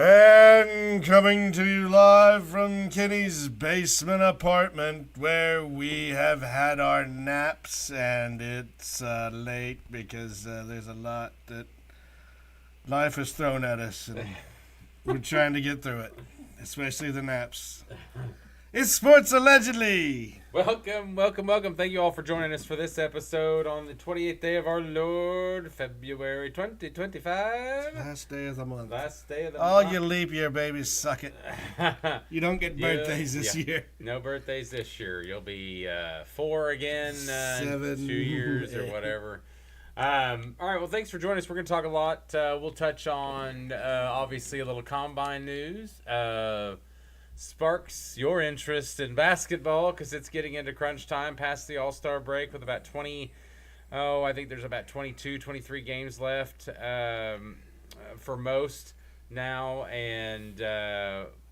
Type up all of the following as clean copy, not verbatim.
And coming to you live from Kenny's basement apartment where we have had our naps, and it's late because there's a lot that life has thrown at us, and we're trying to get through it, especially the naps. It's Sports Allegedly! Welcome. Thank you all for joining us for this episode on the 28th day of our Lord, February 2025. Last day of the month. All you leap year babies, suck it. You don't get birthdays this year. No birthdays this year. You'll be 4 again in 2 years or whatever. All right, well, thanks for joining us. We're going to talk a lot. We'll touch on, obviously, a little combine news. Sparks your interest in basketball because it's getting into crunch time past the All-Star break with about I think there's about 22, 23 games left for most now.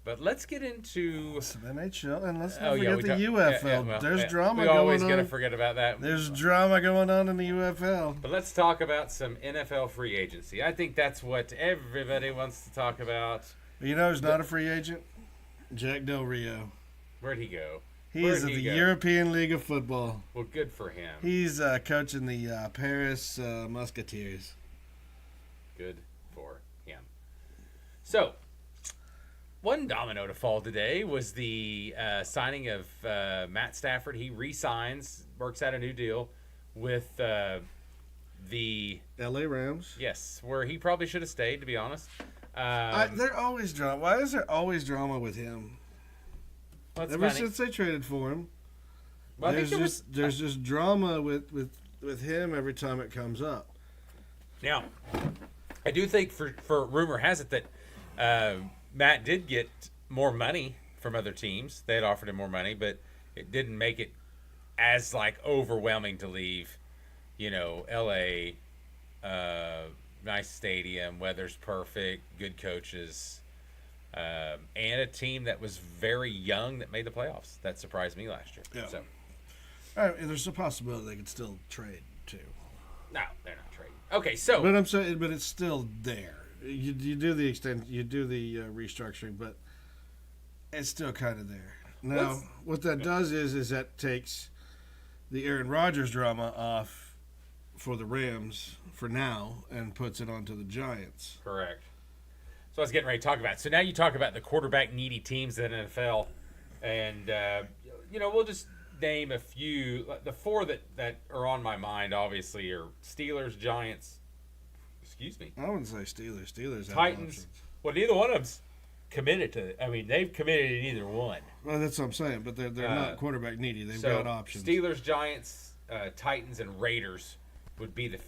But let's get into some NHL, and let's not forget the UFL. There's drama going on. We're always going to forget about that. There's drama going on in the UFL. But let's talk about some NFL free agency. I think that's what everybody wants to talk about. You know who's not a free agent? Jack Del Rio. Where'd he go? He's at the European League of Football. Well, good for him. He's coaching the Paris Musketeers. Good for him. So, one domino to fall today was the signing of Matt Stafford. He re-signs, works out a new deal with the L.A. Rams. Yes, where he probably should have stayed, to be honest. They're always drama. Why is there always drama with him? Ever since they traded for him, well, there's just drama with him every time it comes up. Now, I do think for rumor has it that Matt did get more money from other teams. They had offered him more money, but it didn't make it as overwhelming to leave, L.A. Nice stadium, weather's perfect, good coaches, and a team that was very young that made the playoffs. That surprised me last year. Yeah. So, all right, there's a possibility they could still trade too. No, they're not trading. Okay, so but I'm saying, but it's still there. You do the restructuring, but it's still kind of there. Now, what that does is that takes the Aaron Rodgers drama off for the Rams for now and puts it onto the Giants. Correct. So I was getting ready to talk about it. So now you talk about the quarterback needy teams in the NFL, and we'll just name a few. The four that are on my mind obviously are Steelers, Giants. Excuse me. I wouldn't say Steelers. Steelers, Titans. Well, neither one of them's committed to it. I mean, they've committed to either one. Well, that's what I'm saying. But they're not quarterback needy. They've got options. Steelers, Giants, Titans, and Raiders would be the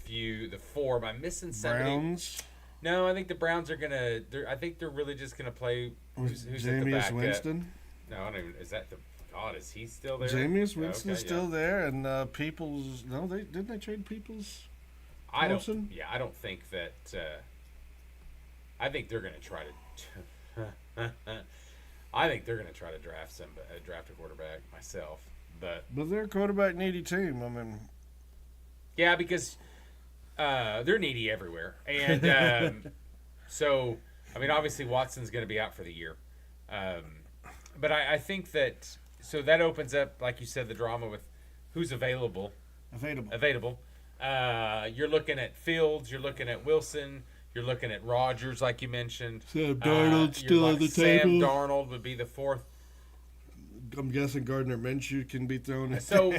four. Am I missing somebody? Browns? No, I think the Browns are going to – I think they're really just going to play who's at the back. Winston? No, I don't even – is that the – God, is he still there? Jameis Winston's still there, and Peoples – no, didn't they trade Peoples? I don't think that I think they're going to try to I think they're going to try to draft a quarterback myself, but they're a quarterback needy team. I mean, yeah, because they're needy everywhere, and so I mean, obviously Watson's going to be out for the year, but I think that that opens up, like you said, the drama with who's available. You're looking at Fields, you're looking at Wilson, you're looking at Rodgers, like you mentioned. Sam Darnold still on the table. Sam Darnold would be the fourth. I'm guessing Gardner Minshew can be thrown in. So,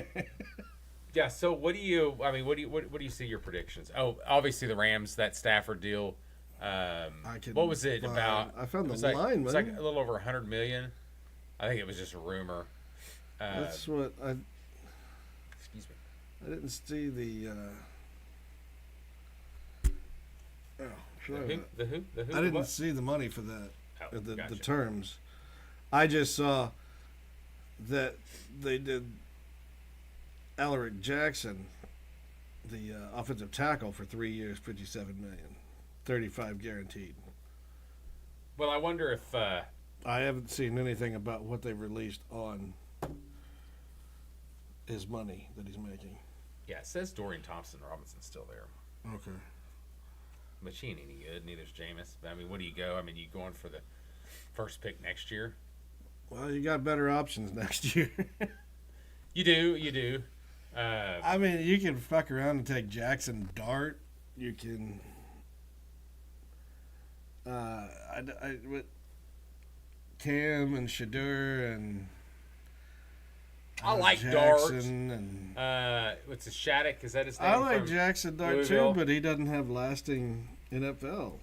yeah. So, what do you see your predictions? Oh, obviously the Rams, that Stafford deal. What was it about? I found the line. It was like a little over $100 million. I think it was just a rumor. That's what I. Excuse me. I didn't see the. The who? I didn't see the money for that. Gotcha. The terms. I just saw that they did Alaric Jackson, the offensive tackle, for 3 years, $57 million, $35 guaranteed. Well, I wonder if I haven't seen anything about what they've released on his money that he's making. Yeah, it says Dorian Thompson-Robinson's still there. Okay. but she ain't any good. Neither's Jameis. I mean, what do you go? I mean, you going for the first pick next year? Well, you got better options next year. You do. I mean, you can fuck around and take Jackson Dart. You can. With Cam and Shadur and. I like Jackson Dart. And what's his Shattuck? Is that his name? I like Jackson Dart Louisville? too, but he doesn't have lasting NFL.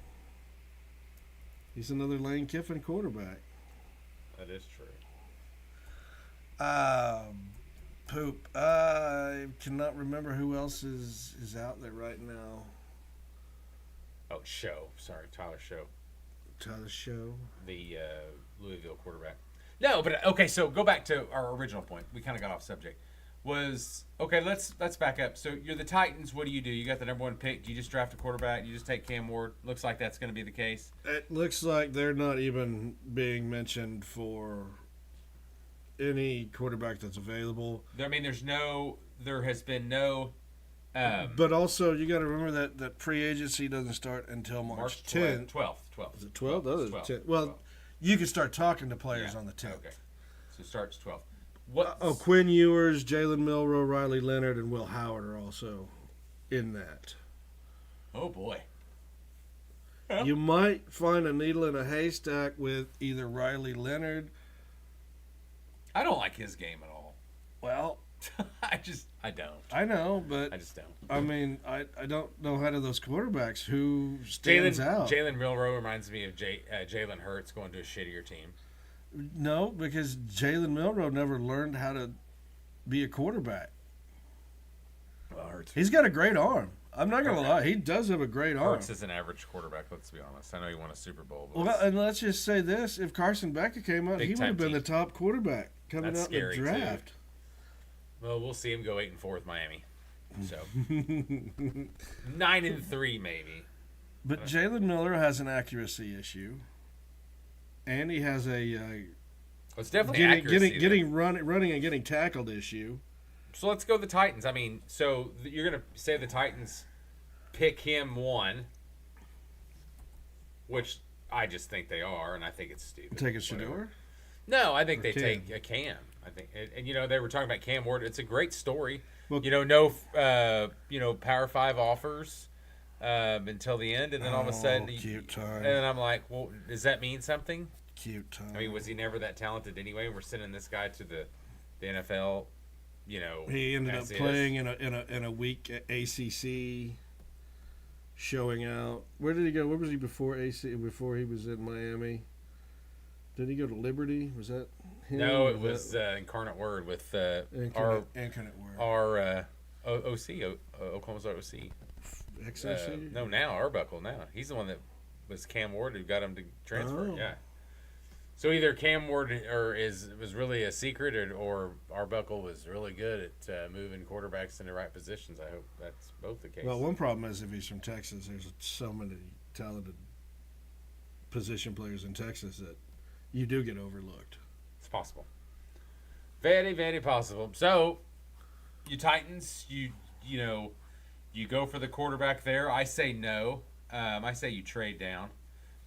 He's another Lane Kiffin quarterback. That is true. Poop. I cannot remember who else is out there right now. Oh, Tyler Show. Tyler Show. The Louisville quarterback. No, but okay. So go back to our original point. We kind of got off subject. Let's back up. So you're the Titans. What do? You got the number 1 pick. Do you just draft a quarterback? You just take Cam Ward? Looks like that's going to be the case. It looks like they're not even being mentioned for any quarterback that's available. I mean, there has been no. But also, you got to remember that free agency doesn't start until March 10th. 12th. Is it 12th? That is 12th. 10th. Well, 12th. You can start talking to players on the 10th. Okay. So it starts 12th. Quinn Ewers, Jalen Milroe, Riley Leonard, and Will Howard are also in that. Oh, boy. You might find a needle in a haystack with either Riley Leonard. I don't like his game at all. Well, I don't. I know, but I just don't. I mean, I don't know out of those quarterbacks who stands out. Jalen Milroe reminds me of Jalen Hurts going to a shittier team. No, because Jalen Milroe never learned how to be a quarterback. Well, Hurts. He's got a great arm. I'm not going to lie. He does have a great arm. Hurts is an average quarterback, let's be honest. I know he won a Super Bowl. But well, and let's just say this. If Carson Becker came out, he would have been the top quarterback coming out in the draft. Too. Well, we'll see him go 8-4 with Miami. So 9-3 maybe. But Jalen Miller has an accuracy issue, and he has a it's definitely running and getting tackled issue. So let's go the Titans. I mean, so you're gonna say the Titans pick him 1, which I just think they are, and I think it's stupid. Take a Shador? No, I think they take a Cam. I think, and they were talking about Cam Ward. It's a great story. Well, no Power 5 offers until the end, and then all of a sudden, cute time. And then I'm like, well, does that mean something? Cute time. I mean, was he never that talented anyway? We're sending this guy to the NFL. He ended up playing in a weak ACC, showing out. Where did he go? Where was he before Before he was in Miami? Did he go to Liberty? Was that him? No, it was Incarnate Word with Incarnate Word. Our OC, Oklahoma's OC. XOC? No, now Arbuckle. Now he's the one that was Cam Ward who got him to transfer. Oh. Yeah. So either Cam Ward was really a secret, or Arbuckle was really good at moving quarterbacks in the right positions. I hope that's both the case. Well, one problem is if he's from Texas, there's so many talented position players in Texas that you do get overlooked. It's possible. Very, very possible. So, you Titans, you go for the quarterback there. I say no. I say you trade down.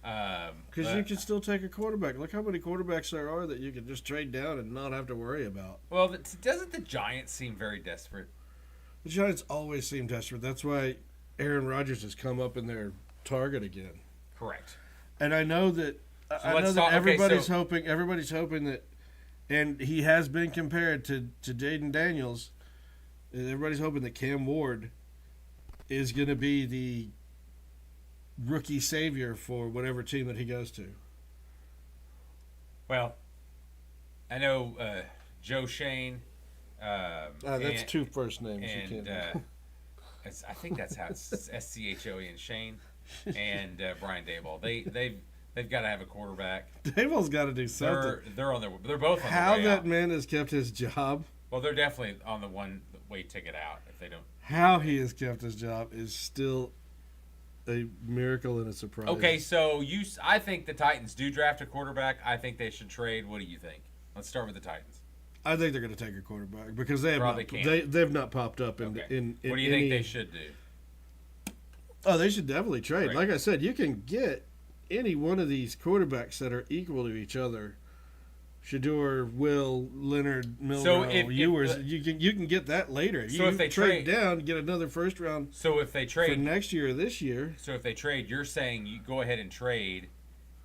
Because you can still take a quarterback. Look how many quarterbacks there are that you can just trade down and not have to worry about. Well, doesn't the Giants seem very desperate? The Giants always seem desperate. That's why Aaron Rodgers has come up in their target again. Correct. And I know that everybody's hoping that, and he has been compared to Jaden Daniels. And everybody's hoping that Cam Ward is going to be the rookie savior for whatever team that he goes to. Well, I know Joe Shane. That's 2 first names. And I think that's how it's SCHOE and Shane and Brian Daboll. They've got to have a quarterback. Daboll's got to do something. They're both on how the way that out. Man has kept his job. Well, they're definitely on the one-way ticket out if they don't. How he has kept his job is still a miracle and a surprise. Okay, so I think the Titans do draft a quarterback. I think they should trade. What do you think? Let's start with the Titans. I think they're going to take a quarterback because they've not popped up in. Okay. in what do you think they should do? Oh, they should definitely trade. Right. Like I said, you can get any one of these quarterbacks that are equal to each other. Shador, Will, Leonard, Milrow, So if Ewers. You can get that later. So you if they trade trade- down, get another first round So if they for trade, next year or this year. so if they trade, you're saying you go ahead and trade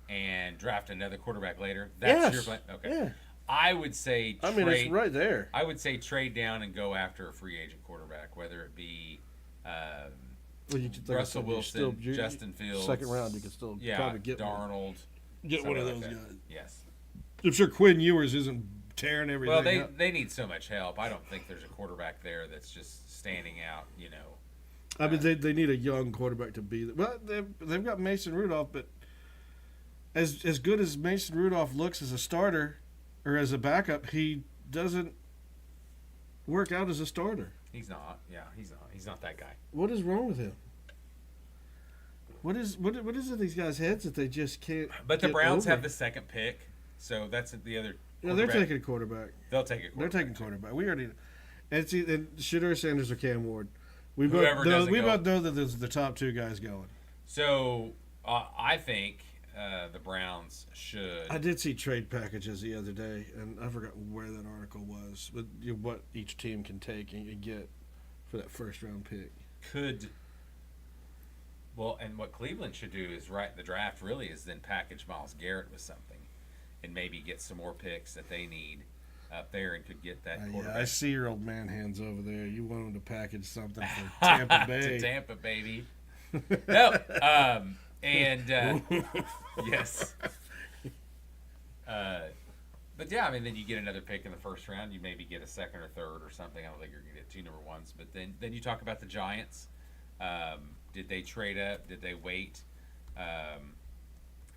and draft another quarterback later. That's Yes. your plan. Okay. Yeah. I would say trade. I mean, it's right there. I would say trade down and go after a free agent quarterback, whether it be Well, you could, Russell Wilson, Justin Fields. Second round, you could still probably get Darnold. Get one of those somebody like guys. that. Yes. I'm sure Quinn Ewers isn't tearing everything Well, up. they need so much help. I don't think there's a quarterback there that's just standing out. You know. I mean, they need a young quarterback to be. Well, they've got Mason Rudolph, but as good as Mason Rudolph looks as a starter or as a backup, he doesn't work out as a starter. He's not. Yeah, he's not. He's not that guy. What is wrong with him? What is in these guys' heads that they just can't? But the get Browns over? have the second pick, so that's the other. Yeah, they're taking a quarterback. They'll take a quarterback. They're taking quarterback. We already. And Shador Sanders or Cam Ward. We Whoever both know, doesn't we go. both know that there's the top two guys going. So I think the Browns should. I did see trade packages the other day, and I forgot where that article was, but what each team can take and get for that first round pick. Well, and what Cleveland should do is right in the draft really is then package Myles Garrett with something, and maybe get some more picks that they need up there and could get that quarterback. Yeah, I see your old man hands over there. You want him to package something for Tampa Bay. To Tampa, baby. No, yes. But yeah, I mean, then you get another pick in the first round. You maybe get a second or third or something. I don't think you're going to get two number ones. But then you talk about the Giants. Did they trade up? Did they wait?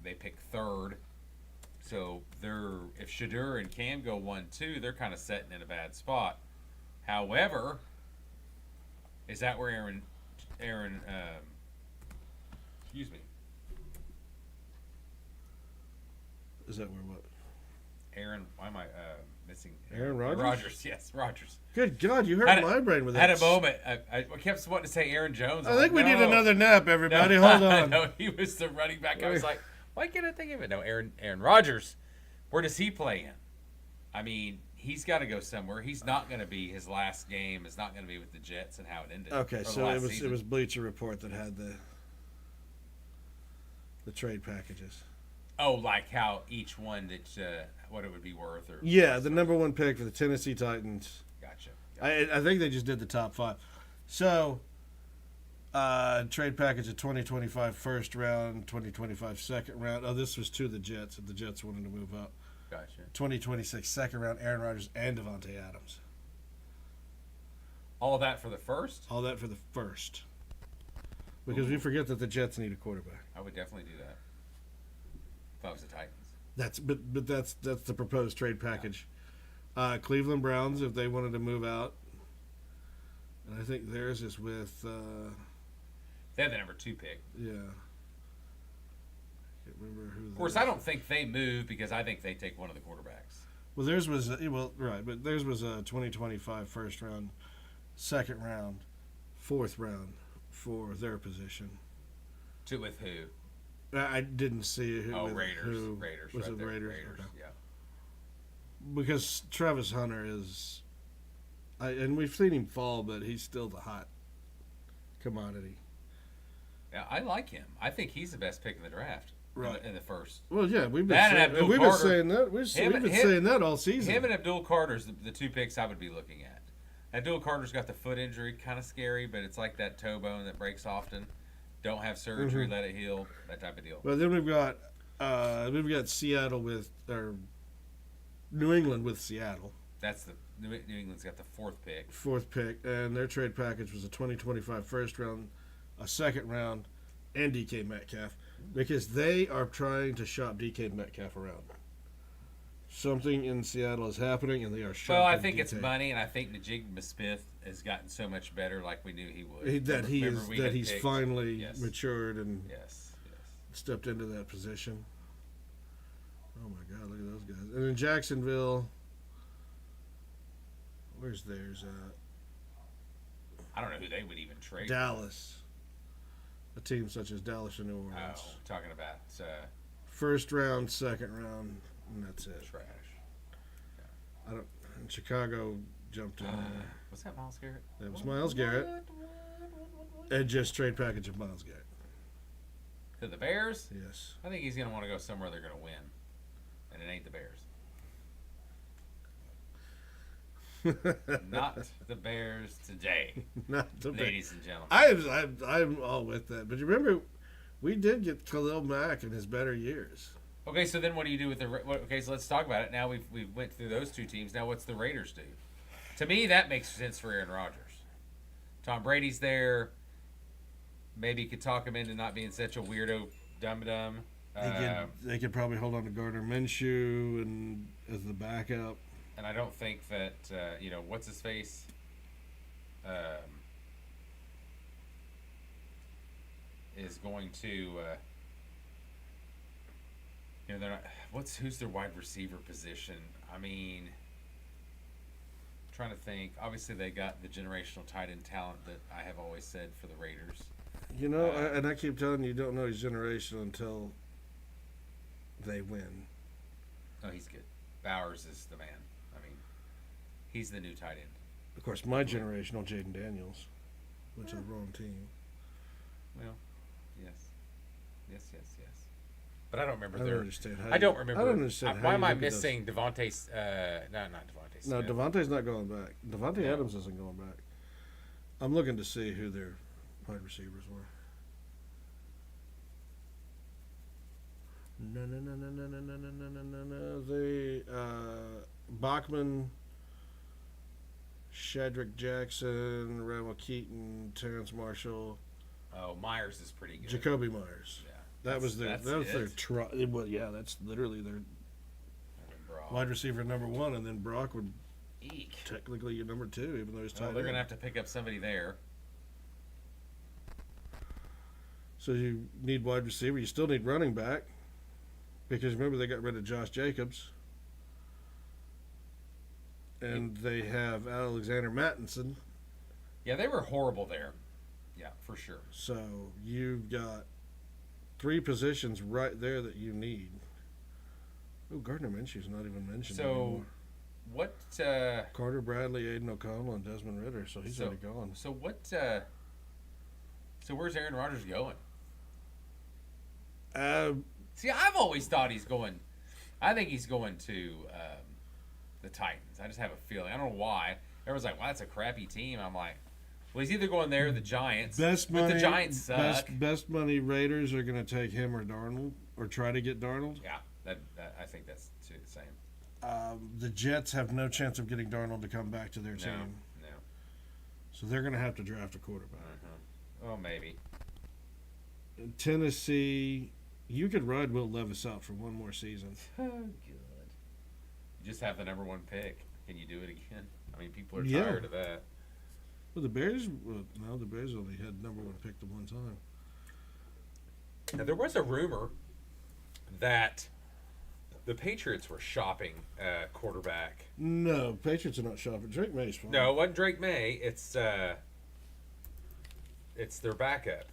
They picked third. So if Shador and Cam go 1-2, they're kind of sitting in a bad spot. However, is that where Aaron excuse me. Is that where what? Aaron, why am I missing? Aaron Rodgers? Rodgers, yes, Rodgers. Good God, you hurt my brain with that. Had a moment. I kept wanting to say Aaron Jones. I think we need another nap, everybody. No, Hold on. No, he was the running back. I was like, why can't I think of it? No, Aaron Rodgers. Where does he play in? I mean, he's got to go somewhere. He's not going to be his last game. Is not going to be with the Jets and how it ended. Okay, so it was Bleacher Report that had the trade packages. Oh, like how each one that what it would be worth, or yeah, the number one pick for the Tennessee Titans. Gotcha. I think they just did the top five. So, trade package of 2025 first round, 2025 second round. Oh, this was to the Jets, and the Jets wanted to move up. Gotcha. 2026 second round, Aaron Rodgers and Devontae Adams. All of that for the first? All that for the first. Because we forget that the Jets need a quarterback. I would definitely do that. If I was the Titans. But that's the proposed trade package. Cleveland Browns, if they wanted to move out, and I think theirs is with. They have the number 2 pick. Yeah. I can't remember who. Of course, I don't think they move because I think they take one of the quarterbacks. Well, theirs was right, but theirs was a 2025 first round, second round, fourth round for their position. With who? I didn't see who. Raiders. Raiders. Was right it there. Raiders? Raiders, Okay. yeah. Because Travis Hunter is, and we've seen him fall, but he's still the hot commodity. Yeah, I like him. I think he's the best pick in the draft. Right. In the first. Well, yeah, we've been That and saying, Abdul we've Carter. been saying that. We've been saying that all season. Him and Abdul Carter's the 2 picks I would be looking at. Abdul Carter's got the foot injury, kind of scary, but it's like that toe bone that breaks often. Don't have surgery, let it heal, that type of deal. But then we've got Seattle or New England with Seattle. That's the New England's got the 4th pick. Fourth pick, and their trade package was a 2025 first round, a second round, and DK Metcalf, because they are trying to shop DK Metcalf around. Something in Seattle is happening, and they are shopping. Well, I think DK. it's money, and I think Najee Smith has gotten so much better, like we knew he would. He's finally matured and yes. stepped into that position. Oh my God, look at those guys! And in Jacksonville, where's theirs at? I don't know who they would even trade. Dallas. a team such as Dallas or New Orleans. Oh, talking about First round, second round, and that's it. trash. I don't. And Chicago jumped in. Was that Myles Garrett? That was Myles Garrett. And just trade package of Myles Garrett. To the Bears? Yes. I think he's going to want to go somewhere they're going to win. And it ain't the Bears. Not the Bears today, Not the ladies and gentlemen. I'm all with that. But you remember, we did get Khalil Mack in his better years. Okay, so then what do you do with the? Okay, so let's talk about it. Now we went through those two teams. Now what's the Raiders do? To me, that makes sense for Aaron Rodgers. Tom Brady's there. Maybe you could talk him into not being such a weirdo dum-dum. They could probably hold on to Gardner Minshew and as the backup. And I don't think that what's his face. Is going to. They're not. Who's their wide receiver position? I mean, trying to think. Obviously, they got the generational tight end talent that I have always said for the Raiders. And I keep telling you don't know he's generational until they win. Oh, he's good. Bowers is the man. I mean, he's the new tight end. Of course, my generational Jaden Daniels, which is the wrong team. Well, yes. But I don't remember I don't understand how. I don't remember. I don't understand why how am I you look at missing Devontae's? Not Devontae. No, Smith. Devontae's not going back. Devontae No. Adams isn't going back. I'm looking to see who their wide receivers were. No. They Bachman, Shadrack Jackson, Ravel Keaton, Terrence Marshall. Oh, Myers is pretty good. Jacoby Myers. Yeah. That was their it. well, yeah, that's literally their Brock. wide receiver number one, and then Brock would Eek. technically your number two, even though he's tight Well, they're end. gonna have to pick up somebody there. So you need wide receiver. You still need running back. Because remember, they got rid of Josh Jacobs. And they have Alexander Mattinson. Yeah, they were horrible there. Yeah, for sure. So you've got three positions right there that you need. Oh, Gardner Minshew's not even mentioned anymore. What? Carter Bradley, Aiden O'Connell, and Desmond Ritter. So he's already gone. So what? So where's Aaron Rodgers going? See, I've always thought he's going. I think he's going to the Titans. I just have a feeling. I don't know why. Everyone's like, "Well, that's a crappy team." I'm like, "Well, he's either going there or the Giants." Best money. But the Giants suck. Best money. Raiders are going to take him or Darnold, or try to get Darnold. Yeah, that I think that's the same. The Jets have no chance of getting Darnold to come back to their team. No. So they're going to have to draft a quarterback. Oh, maybe. Tennessee, you could ride Will Levis out for one more season. Oh, good. You just have the number one pick. Can you do it again? I mean, people are Yeah. tired of that. Well, the Bears only had number one pick the one time. Now, there was a rumor that the Patriots were shopping quarterback. No, Patriots are not shopping. Drake May's fine. No, it wasn't Drake May. It's their backup,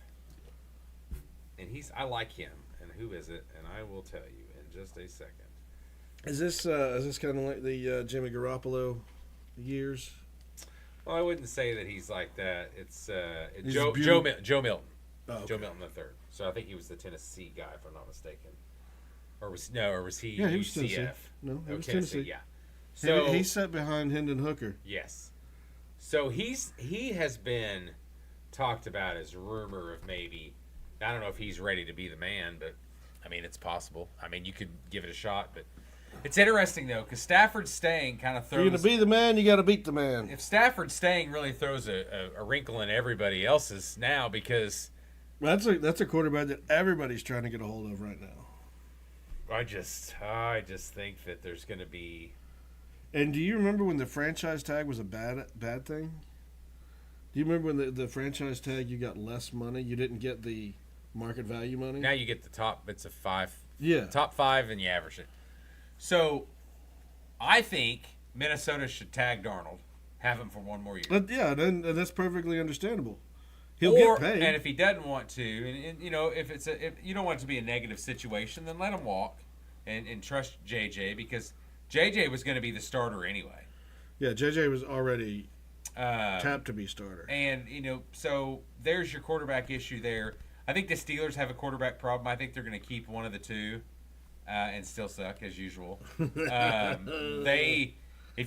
and I like him. And who is it? And I will tell you in just a second. Is this kind of like the Jimmy Garoppolo years? Well, I wouldn't say that he's like that. It's He's Joe Milton. Oh, okay. Joe Milton III. So I think he was the Tennessee guy, if I'm not mistaken. Or was he Yeah, he was UCF? Tennessee. No, he was Tennessee. Tennessee. Yeah. So He sat behind Hendon Hooker. yes. So he has been talked about as rumor of maybe. I don't know if he's ready to be the man, but I mean it's possible. I mean you could give it a shot, but it's interesting though because Stafford staying kind of If you're going throws. to be the man, you got to beat the man. If Stafford staying really throws a wrinkle in everybody else's now because That's a quarterback that everybody's trying to get a hold of right now. I just think that there's going to be. And do you remember when the franchise tag was a bad thing? Do you remember when the franchise tag you got less money? You didn't get the market value money? Now you get the top bits of 5. Yeah. Top 5 and you average it. So I think Minnesota should tag Darnold, have him for one more year. Yeah, and that's perfectly understandable. He'll get paid. And if he doesn't want to, and if you don't want it to be a negative situation, then let him walk and trust JJ, because JJ was going to be the starter anyway. Yeah, JJ was already tapped to be starter. And, so there's your quarterback issue there. I think the Steelers have a quarterback problem. I think they're going to keep one of the two and still suck, as usual. If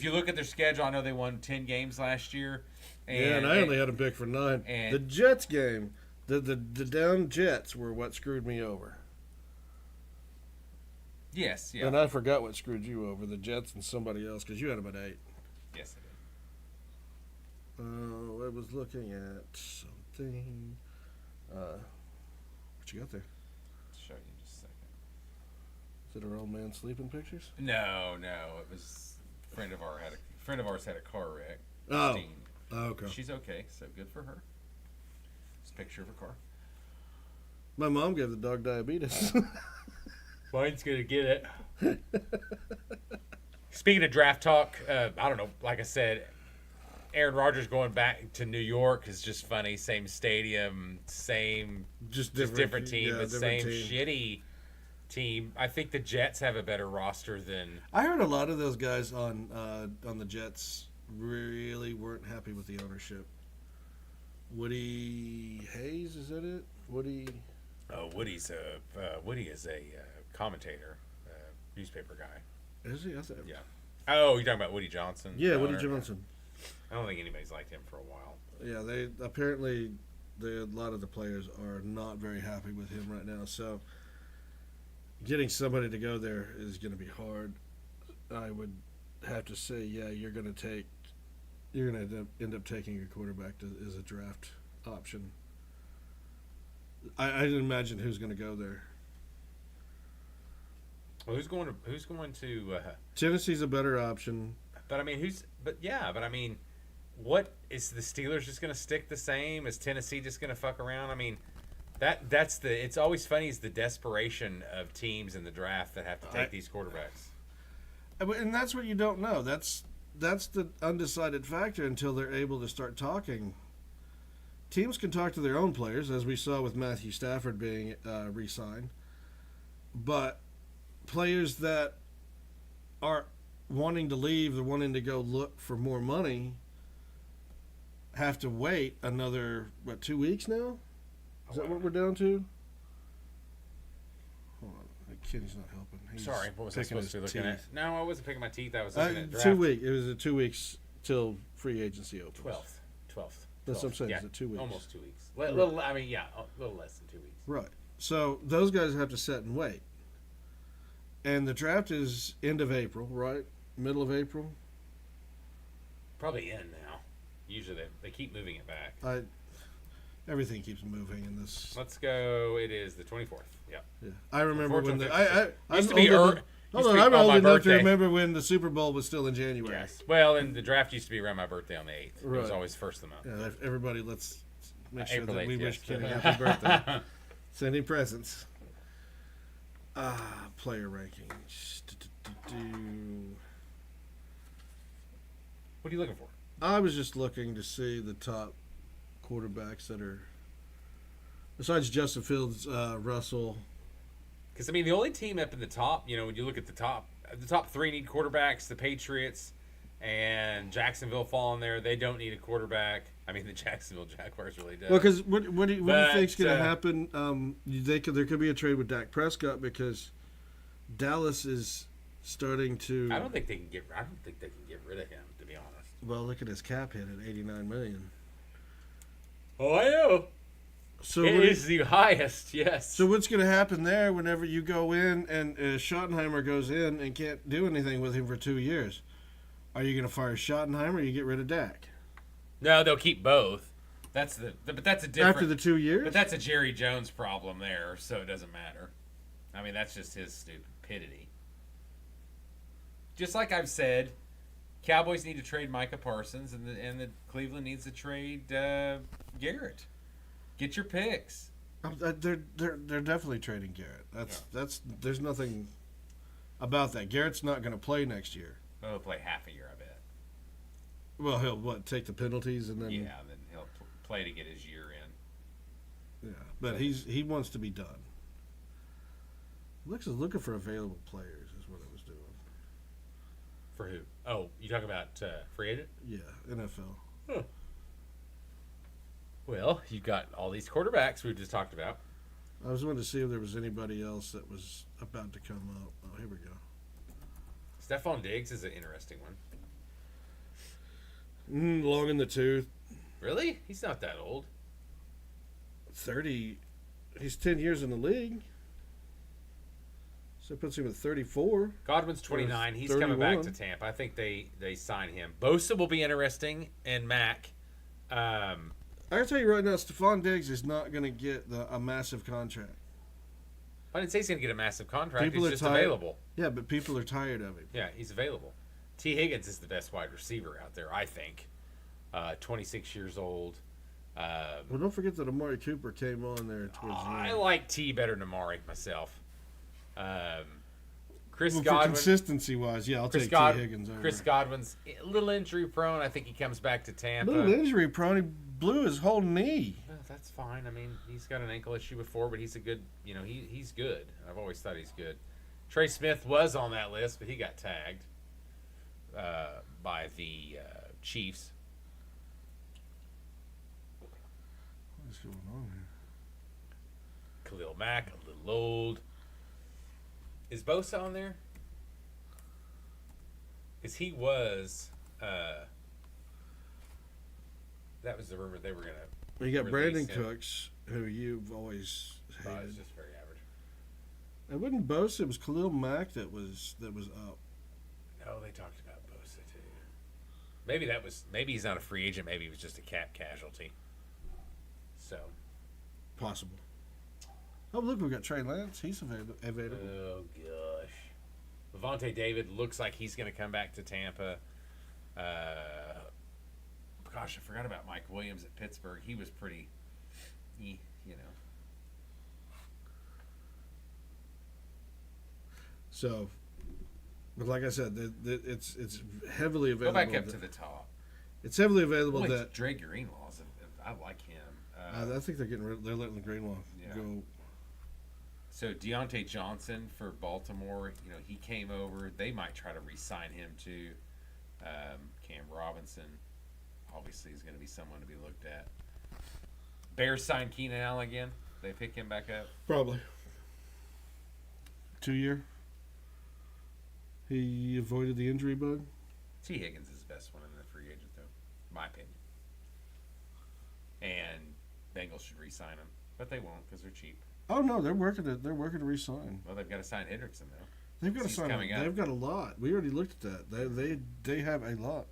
you look at their schedule, I know they won 10 games last year. And I only had them pick for 9. The Jets game, the down Jets were what screwed me over. Yes, yeah. And I forgot what screwed you over, the Jets and somebody else, because you had them at 8. Yes, I did. I was looking at something. What you got there? I'll show you in just a second. Is it our old man sleeping pictures? No. It was a friend of ours had a car wreck. Oh. Christine. Oh, okay. She's okay, so good for her. It's a picture of her car. My mom gave the dog diabetes. Mine's gonna get it. Speaking of draft talk, I don't know. Like I said, Aaron Rodgers going back to New York is just funny. Same stadium, same just different team, but same shitty team. I think the Jets have a better roster than. I heard a lot of those guys on the Jets really weren't happy with the ownership. Woody Hayes, is that it? Woody. Oh, Woody is a commentator, newspaper guy. Is he? I thought. Yeah. Oh, you're talking about Woody Johnson? Yeah, Woody Johnson. I don't think anybody's liked him for a while. Yeah, they apparently a lot of the players are not very happy with him right now. So getting somebody to go there is going to be hard. I would have to say, yeah, you're going to end up taking a quarterback as a draft option. I didn't imagine who's going to go there. Well, who's going to Tennessee's a better option. But I mean, what is the Steelers just going to stick the same? Is Tennessee just going to fuck around? I mean, it's always funny is the desperation of teams in the draft that have to take these quarterbacks. And that's what you don't know. That's the undecided factor until they're able to start talking. Teams can talk to their own players, as we saw with Matthew Stafford being re-signed. But players that are wanting to leave, they're wanting to go look for more money, have to wait another, 2 weeks now? Is that what we're down to? Hold on. Kenny's not helping. Sorry, what was I supposed to be looking at? No, I wasn't picking my teeth. I was looking at draft. 2 weeks. It was 2 weeks till free agency opens. 12th. That's what I'm saying. Yeah, is it 2 weeks? Almost 2 weeks. A little less than 2 weeks. Right. So those guys have to sit and wait. And the draft is end of April, right? Middle of April? Probably end now. Usually they keep moving it back. Everything keeps moving in this. Let's go. It is the 24th. Yeah. I remember when I'm old enough to remember when the Super Bowl was still in January. Yes. Well, and the draft used to be around my birthday on the 8th. Right. It was always first of the month. Yeah, everybody, let's make sure April that 8th, we yes. wish Kenny happy birthday. Sending presents. Player rankings. What are you looking for? I was just looking to see the top quarterbacks that are, besides Justin Fields, Russell. Because, I mean, the only team up in the top, when you look at the top 3 need quarterbacks, the Patriots and Jacksonville fall in there. They don't need a quarterback. I mean, the Jacksonville Jaguars really do. Well, because what do you think's going to happen? There could be a trade with Dak Prescott because Dallas is starting to. I don't think they can get rid of him, to be honest. Well, look at his cap hit at $89 million. Oh, I know. So it is the highest, yes. So what's going to happen there whenever you go in and Schottenheimer goes in and can't do anything with him for 2 years? Are you going to fire Schottenheimer or you get rid of Dak? No, they'll keep both. But that's a different. After the 2 years? But that's a Jerry Jones problem there, so it doesn't matter. I mean, that's just his stupidity. Just like I've said, Cowboys need to trade Micah Parsons, and the Cleveland needs to trade Garrett. Get your picks. They're definitely trading Garrett. There's nothing about that. Garrett's not going to play next year. He'll play half a year, I bet. Well, he'll take the penalties and then. Yeah, then he'll play to get his year in. but he wants to be done. Lex is looking for available players, is what I was doing. For who? Oh, you talking about free agent? Yeah, NFL. Huh. Well, you got all these quarterbacks we just talked about. I was wanting to see if there was anybody else that was about to come up. Oh, here we go. Stephon Diggs is an interesting one. Long in the tooth. Really? He's not that old. 30. He's 10 years in the league. So it puts him at 34. Godwin's 29. He's coming back to Tampa. I think they sign him. Bosa will be interesting, and Mac. I can tell you right now, Stephon Diggs is not going to get a massive contract. I didn't say he's going to get a massive contract. People he's are just tired. available. Yeah, but people are tired of him. Yeah, he's available. T. Higgins is the best wide receiver out there, I think. 26 years old. Well, don't forget that Amari Cooper came on there towards the end. I like T better than Amari myself. Chris For Godwin. consistency-wise, yeah, I'll take T. Higgins over. Chris Godwin's a little injury prone. I think he comes back to Tampa. Little injury prone. He blew his whole knee. Well, that's fine. I mean, he's got an ankle issue before, but he's a good, he's good. I've always thought he's good. Trey Smith was on that list, but he got tagged by the Chiefs. What's going on here? Khalil Mack, a little old. Is Bosa on there? Because he was. That was the rumor they were going to. You got Brandon Cooks, who you've always hated. It's just very average. It wasn't Bosa. It was Khalil Mack that was up. No, they talked about Bosa too. Maybe he's not a free agent. Maybe he was just a cap casualty. So. Possible. Oh, look, we've got Trey Lance. He's available. Oh, gosh. Levante David looks like he's going to come back to Tampa. Gosh, I forgot about Mike Williams at Pittsburgh. He was pretty, So, but like I said, it's heavily available. Go back up to the top. It's heavily available that Dre Greenlaw's. I like him. I think they're letting Greenlaw go. So Deontay Johnson for Baltimore, he came over. They might try to re-sign him too. Cam Robinson, obviously, is going to be someone to be looked at. Bears signed Keenan Allen again. They pick him back up. Probably. 2 year. He avoided the injury bug. T. Higgins is the best one in the free agent, though, in my opinion. And Bengals should re-sign him, but they won't because they're cheap. Oh no, they're working to re-sign. Well, they've got to sign Hendrickson though. They've got to sign. They've got a lot. We already looked at that. They have a lot.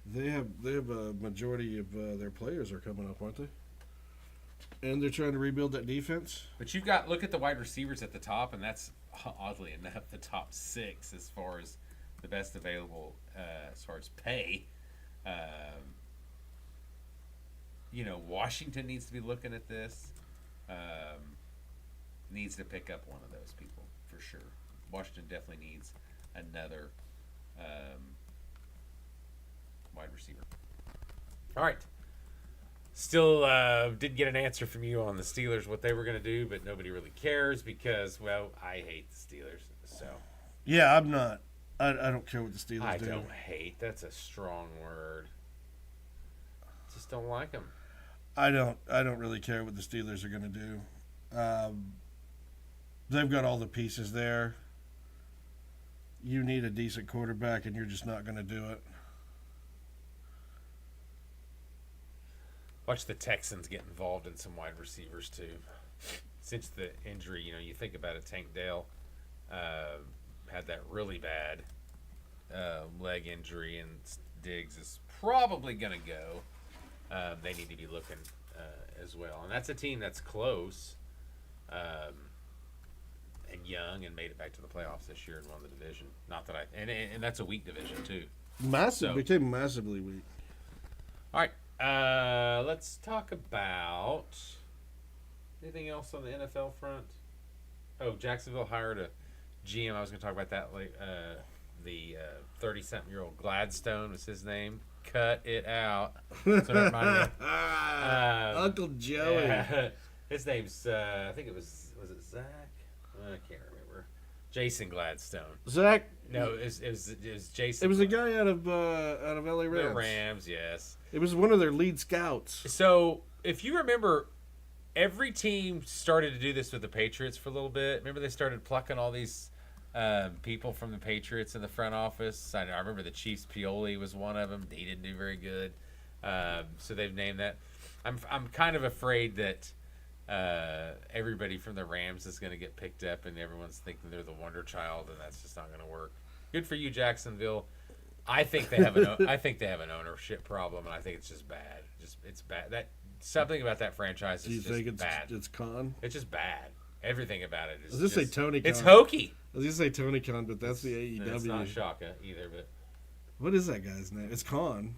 They have a majority of their players are coming up, aren't they? And they're trying to rebuild that defense. But look at the wide receivers at the top, and that's oddly enough the top 6 as far as the best available as far as pay. Washington needs to be looking at this. Needs to pick up one of those people for sure. Washington definitely needs another wide receiver. All right. Still didn't get an answer from you on the Steelers, what they were going to do, but nobody really cares because, well, I hate the Steelers. So yeah, I'm not. I don't care what the Steelers do. I don't hate. That's a strong word. Just don't like them. I don't really care what the Steelers are going to do. They've got all the pieces there. You need a decent quarterback, and you're just not going to do it. Watch the Texans get involved in some wide receivers too. Since the injury, you think about it, Tank Dell had that really bad leg injury, and Diggs is probably going to go. They need to be looking as well. And that's a team that's close and young and made it back to the playoffs this year and won the division. Not that and that's a weak division too. Became massively weak. All right. Let's talk about anything else on the NFL front. Oh, Jacksonville hired a GM. I was going to talk about that. The 30-something-year-old Gladstone was his name. cut it out. That's what it reminded me of. Uncle Joey. Yeah. His name's, I think was it Zach? I can't remember. Jason Gladstone. Zach? No, it was Jason. It was a guy out of LA Rams. The Rams, yes. It was one of their lead scouts. So, if you remember, every team started to do this with the Patriots for a little bit. Remember they started plucking all these people from the Patriots in the front office? I remember the Chiefs, Pioli was one of them. He didn't do very good. So they've named that. I'm kind of afraid that everybody from the Rams is going to get picked up and everyone's thinking they're the wonder child, and that's just not going to work. Good for you, Jacksonville. I think they have an ownership problem, and I think it's just bad. It's bad. That something about that franchise is just bad. It's con? It's just bad. Everything about it is. I was going to say Tony Khan. It's hokey. I was going to say Tony Khan, but that's the AEW. It's not Shaka either, but what is that guy's name? It's Khan.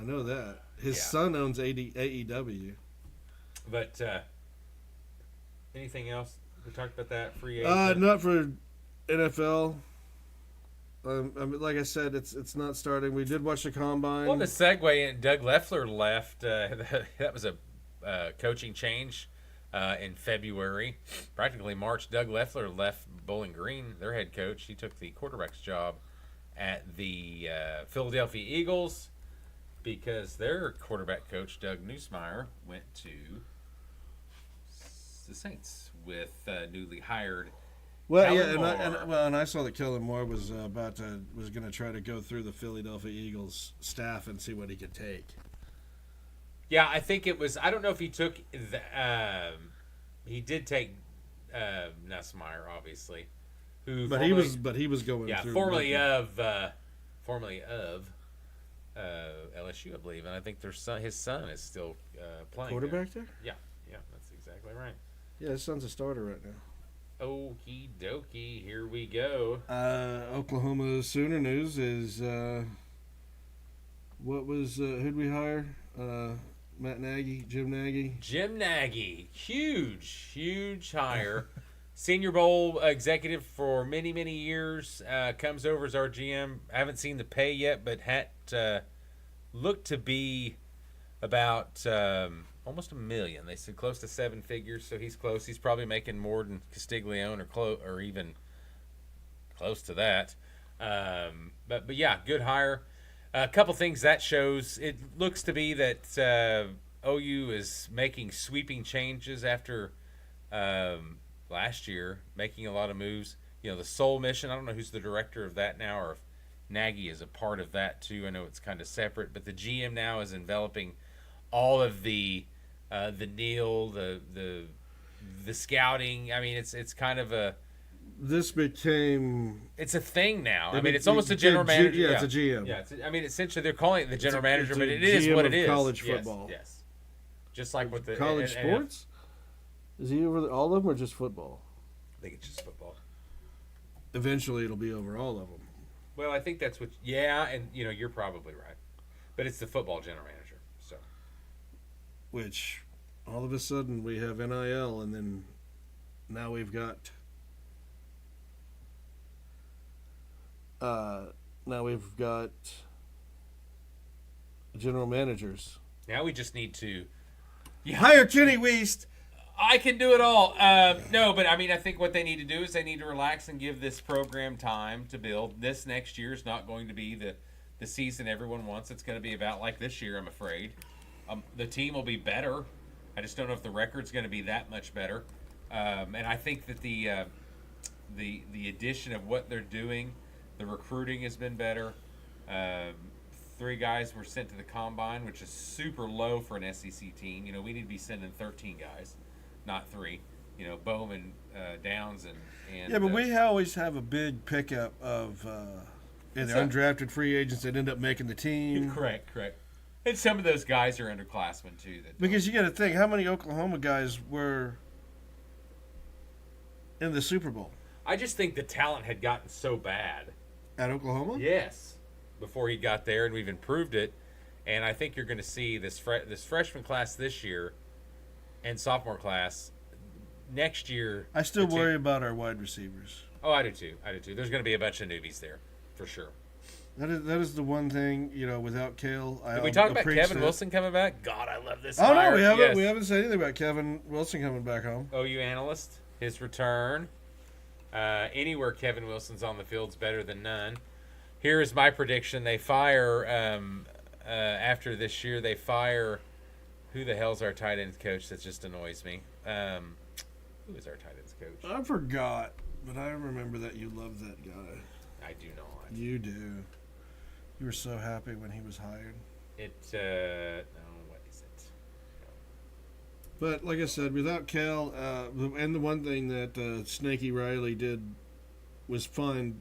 I know that. His son owns AEW. But anything else? We talked about that free agent. Not for NFL. Like I said, it's not starting. We did watch the combine. Well, the segue in, Doug Leffler left. That was a coaching change in February. Practically March, Doug Leffler left Bowling Green, their head coach. He took the quarterback's job at the Philadelphia Eagles because their quarterback coach, Doug Nussmeier, went to the Saints with newly hired. Well, Kellen Moore. and I saw that Kellen Moore was going to try to go through the Philadelphia Eagles staff and see what he could take. Yeah, I think it was. I don't know if he took. He did take Nussmeier, obviously. But he was going. Yeah, through formerly of LSU, I believe, and I think his son is still playing. Quarterback there? Yeah, that's exactly right. Yeah, his son's a starter right now. Okie dokie, here we go. Oklahoma Sooner news is who'd we hire? Matt Nagy, Jim Nagy. Jim Nagy, huge hire. Senior Bowl executive for many years, comes over as our GM. I haven't seen the pay yet, but looked to be about almost $1 million. They said close to 7 figures, so he's close. He's probably making more than Castiglione or even close to that. But yeah, good hire. A couple things that shows. It looks to be that OU is making sweeping changes after last year, making a lot of moves. You know, the Soul Mission, I don't know who's the director of that now or if Nagy is a part of that too. I know it's kind of separate, but the GM now is enveloping all of the Neil, the scouting. I mean, it's kind of a. This became. It's a thing now. I mean, it's almost a general manager. Yeah, it's a GM. Yeah, I mean, essentially they're calling it the general manager, but it is is what of it is. College football. Yes. Just like with the college sports. Is he over all of them or just football? I think it's just football. Eventually, it'll be over all of them. Well, I think that's what. Yeah, and you're probably right, but it's the football general manager. So. Which, all of a sudden, we have NIL, and then now we've got. General managers. Now we just need to hire Kenny Weast. I can do it all. No, but I mean, I think what they need to do is they need to relax and give this program time to build. This next year is not going to be the season everyone wants. It's going to be about like this year, I'm afraid. The team will be better. I just don't know if the record's going to be that much better. And I think that the addition of what they're doing, the recruiting has been better. 3 guys were sent to the combine, which is super low for an SEC team. We need to be sending 13 guys, not 3. Bowman, Downs, and yeah, but we always have a big pickup of either undrafted free agents that end up making the team. Correct. And some of those guys are underclassmen too. Because you got to think, how many Oklahoma guys were in the Super Bowl? I just think the talent had gotten so bad. At Oklahoma? Yes. Before he got there, and we've improved it. And I think you're going to see this freshman class this year and sophomore class next year. I still worry about our wide receivers. Oh, I do too. There's going to be a bunch of newbies there, for sure. That is the one thing, without Kale. Did we talk about Kevin Wilson coming back? God, I love this. Oh no, we haven't. Yes. We haven't said anything about Kevin Wilson coming back home. OU analyst, his return. Anywhere Kevin Wilson's on the field's better than none. Here is my prediction: they fire after this year. They fire who the hell's our tight ends coach? That just annoys me. Who is our tight ends coach? I forgot, but I remember that you loved that guy. I do not. You do. You were so happy when he was hired. No, what is it? But like I said, without Cal, and the one thing that Snaky Riley did was find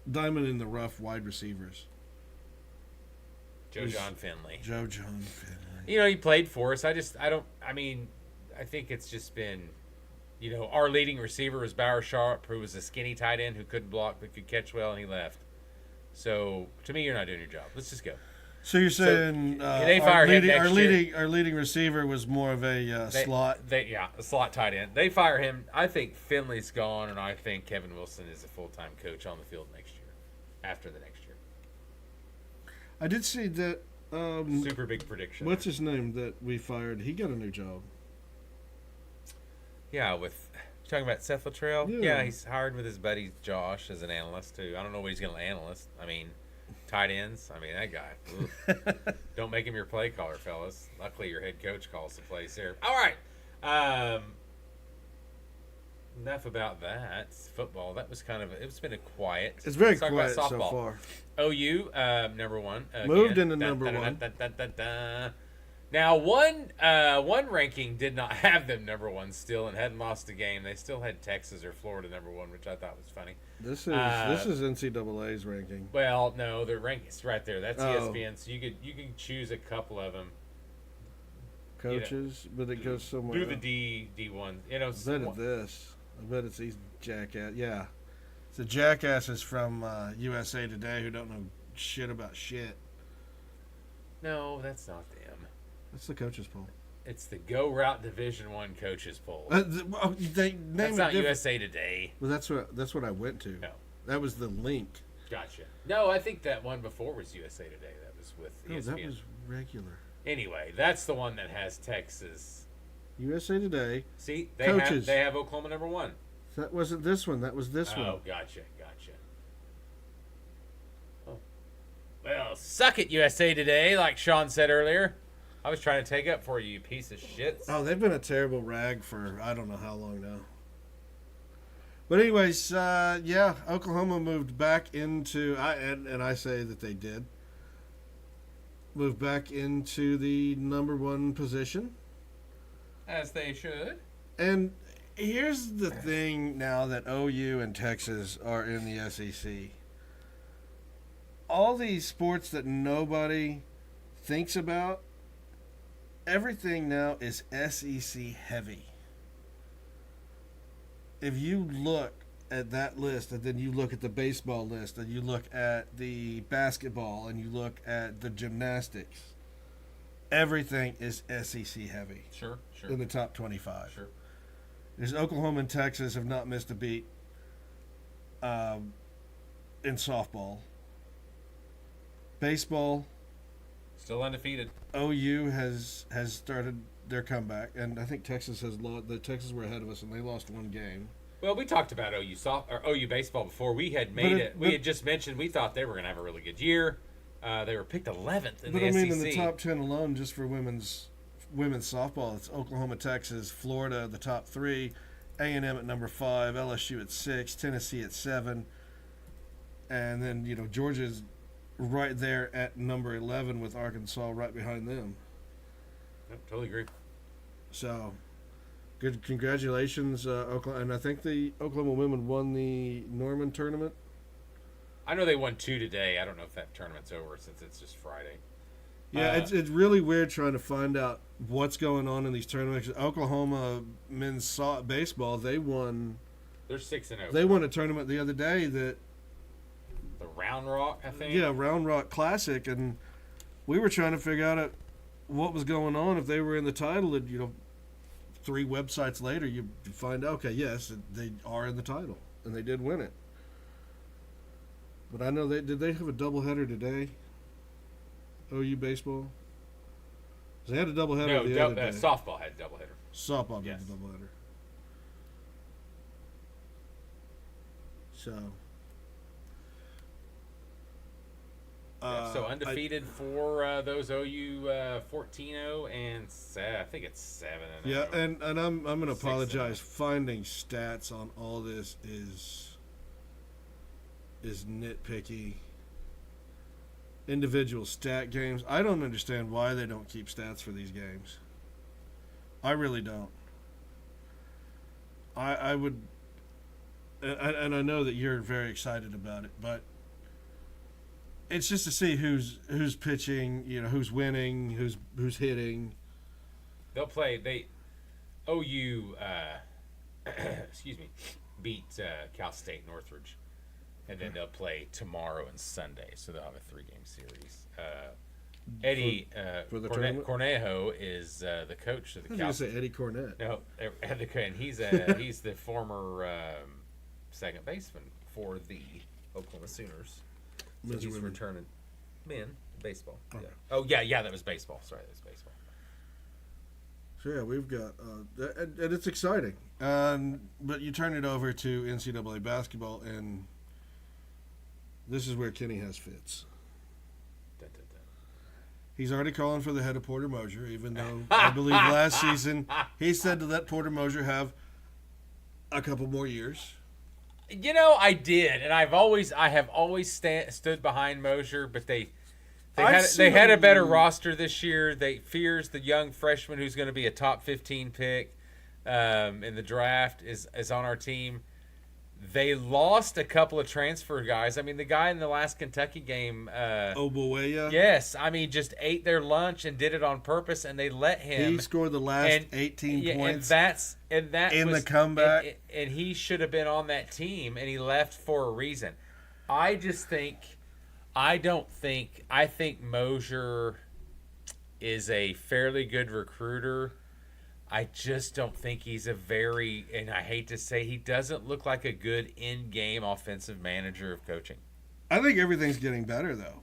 diamond in the rough wide receivers. Joe John Finley. He played for us. I think it's just been, our leading receiver was Bauer Sharp, who was a skinny tight end who couldn't block but could catch well, and he left. So, to me, you're not doing your job. Let's just go. So you're saying they fired him next year. Our leading receiver was more of a slot? A slot tight end. They fire him. I think Finley's gone, and I think Kevin Wilson is a full-time coach on the field next year, after the next year. I did see that. Super big prediction. What's his name that we fired? He got a new job. Yeah, you talking about Seth Luttrell? Yeah, he's hired with his buddy Josh as an analyst too. I don't know what he's going to analyst. Tight ends. That guy. Don't make him your play caller, fellas. Luckily, your head coach calls the plays here. All right. Enough about that. Football. That was it's been a quiet. It's very quiet so far. OU, number one. Moved into number one. Now, one ranking did not have them number one still and hadn't lost a game. They still had Texas or Florida number one, which I thought was funny. This is NCAA's ranking. Well, no, the ranking's right there. That's ESPN. So you can choose a couple of them. Coaches, but it goes somewhere. Do the D1. I bet it's these jackass. Yeah, it's the jackasses from USA Today who don't know shit about shit. No, that's not them. That's the coaches poll. It's the Go Route Division I coaches poll. That's not USA Today. Well, that's what I went to. No. That was the link. Gotcha. No, I think that one before was USA Today. That was with ESPN. No, that was regular. Anyway, that's the one that has Texas. USA Today. See, they coaches. have Oklahoma number one. That wasn't this one. That was this one. Oh, gotcha. Oh. Well, suck it, USA Today, like Sean said earlier. I was trying to take up for you, you piece of shit. Oh, they've been a terrible rag for I don't know how long now. But anyways, Oklahoma moved back into, and I say that they did, move back into the number one position. As they should. And here's the thing now that OU and Texas are in the SEC. All these sports that nobody thinks about, everything now is SEC heavy. If you look at that list, and then you look at the baseball list, and you look at the basketball, and you look at the gymnastics, everything is SEC heavy. Sure. In the top 25. Sure. There's Oklahoma and Texas have not missed a beat in softball. Baseball. Still undefeated. OU has started their comeback, and I think Texas has lost. The Texas were ahead of us, and they lost one game. Well, we talked about OU baseball before. We had had just mentioned we thought they were going to have a really good year. They were picked 11th in the SEC. But I mean, in the top 10 alone, just for women's softball, it's Oklahoma, Texas, Florida, the top three, A&M at number 5, LSU at 6, Tennessee at 7, and then Georgia's right there at number 11 with Arkansas right behind them. Yep, totally agree. So, good, congratulations, Oklahoma. And I think the Oklahoma women won the Norman tournament. I know they won 2 today. I don't know if that tournament's over since it's just Friday. Yeah, it's really weird trying to find out what's going on in these tournaments. Oklahoma men's baseball, they won. They're 6-0. They won a tournament the other day that. The Round Rock, I think. Yeah, Round Rock Classic, and we were trying to figure out what was going on if they were in the title. And 3 websites later, you find out, okay, yes, they are in the title, and they did win it. But I know did they have a doubleheader today? OU baseball. They had a doubleheader the other day. Softball had a doubleheader. Softball did the doubleheader. So. So undefeated for those OU 14-0 and I think it's 7-0. Yeah, and I'm going to apologize. Finding stats on all this is nitpicky. Individual stat games. I don't understand why they don't keep stats for these games. I really don't. I would, and I know that you're very excited about it, but it's just to see who's pitching, who's winning, who's hitting. They'll play. OU, excuse me, beat Cal State Northridge, and then they'll play tomorrow and Sunday. So they'll have a 3-game series. Eddie for the Cornejo is the coach of the Cal. I was going to say Eddie Cornett. No, and he's the former second baseman for the Oklahoma Sooners. So he's returning baseball. Okay. Yeah. Oh, yeah, that was baseball. Sorry, that was baseball. So, yeah, we've got and it's exciting. But you turn it over to NCAA basketball, and this is where Kenny has fits. He's already calling for the head of Porter Mosier, even though I believe last season he said to let Porter Mosier have a couple more years. I did, and I have always stood behind Mosier, but they had a better roster this year. They fears the young freshman who's going to be a top 15 pick in the draft is on our team. They lost a couple of transfer guys. I mean, the guy in the last Kentucky game, Oboeya. Yes, I mean, just ate their lunch and did it on purpose, and they let him. He scored the last 18 points. And that in was, the comeback. And he should have been on that team, and he left for a reason. I think Mosier is a fairly good recruiter. I just don't think he's and I hate to say, he doesn't look like a good in-game offensive manager of coaching. I think everything's getting better, though.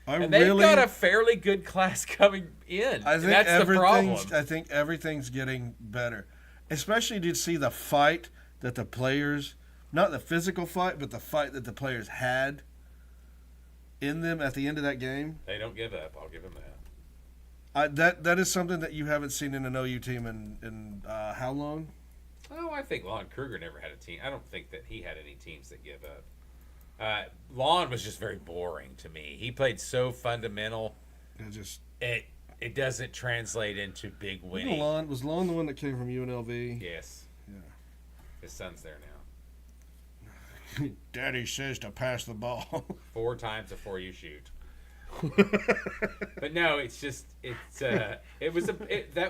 They've got a fairly good class coming in. That's the problem. I think everything's getting better. Especially to see the fight that the players, not the physical fight, but the fight that the players had in them at the end of that game. They don't give up. I'll give them that. That is something that you haven't seen in an OU team in how long? Oh, I think Lon Kruger never had a team. I don't think that he had any teams that give up. Lon was just very boring to me. He played so fundamental. It doesn't translate into big winning. Was Lon the one that came from UNLV? Yes. Yeah. His son's there now. Daddy says to pass the ball 4 times before you shoot. But no, that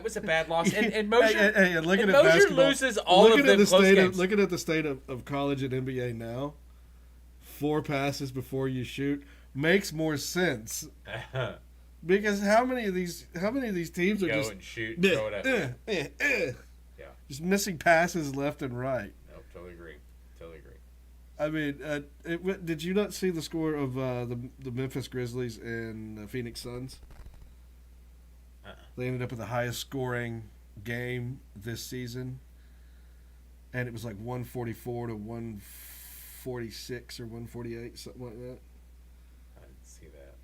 was a bad loss. And Mosier, Mosier loses all of them close games. Looking at the state of college and NBA now, 4 passes before you shoot makes more sense. Because how many of these teams are go just and shoot, throw it up. Yeah, just missing passes left and right. No, totally agree. I mean, did you not see the score of the Memphis Grizzlies and the Phoenix Suns? They ended up with the highest scoring game this season, and it was like 144 to 146 or 148, something like that. I didn't see that.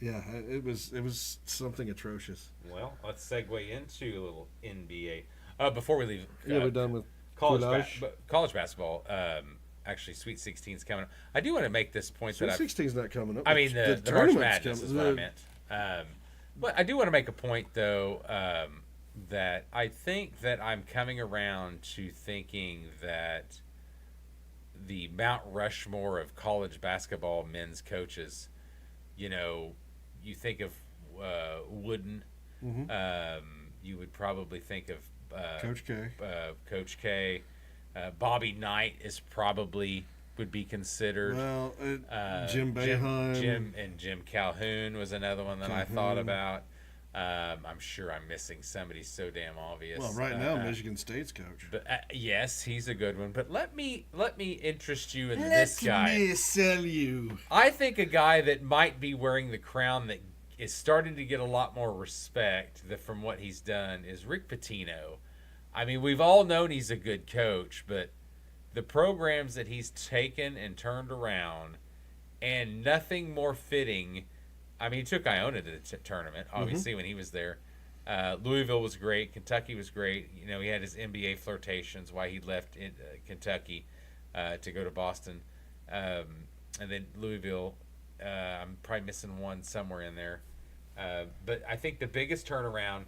Yeah, it was something atrocious. Well, let's segue into a little NBA. Before we leave, we're done with college basketball. Actually, Sweet 16 is coming up. I do want to make this point Sweet 16 is not coming up. I mean, the March Madness is what I meant. But I do want to make a point, though, that I think that I'm coming around to thinking that the Mount Rushmore of college basketball men's coaches, you think of Wooden. Mm-hmm. You would probably think of Coach K. Coach K. Bobby Knight would be considered. Well, Jim Boeheim. Jim Calhoun was another one that I thought about. I'm sure I'm missing somebody so damn obvious. Well, right now, Michigan State's coach. But yes, he's a good one. But let me interest you in this guy. Let me sell you. I think a guy that might be wearing the crown that is starting to get a lot more respect from what he's done is Rick Pitino. I mean, we've all known he's a good coach, but the programs that he's taken and turned around, and nothing more fitting. I mean, he took Iona to the tournament, obviously, when he was there. Louisville was great. Kentucky was great. You know, he had his NBA flirtations why he left Kentucky to go to Boston. And then Louisville, I'm probably missing one somewhere in there. But I think the biggest turnaround,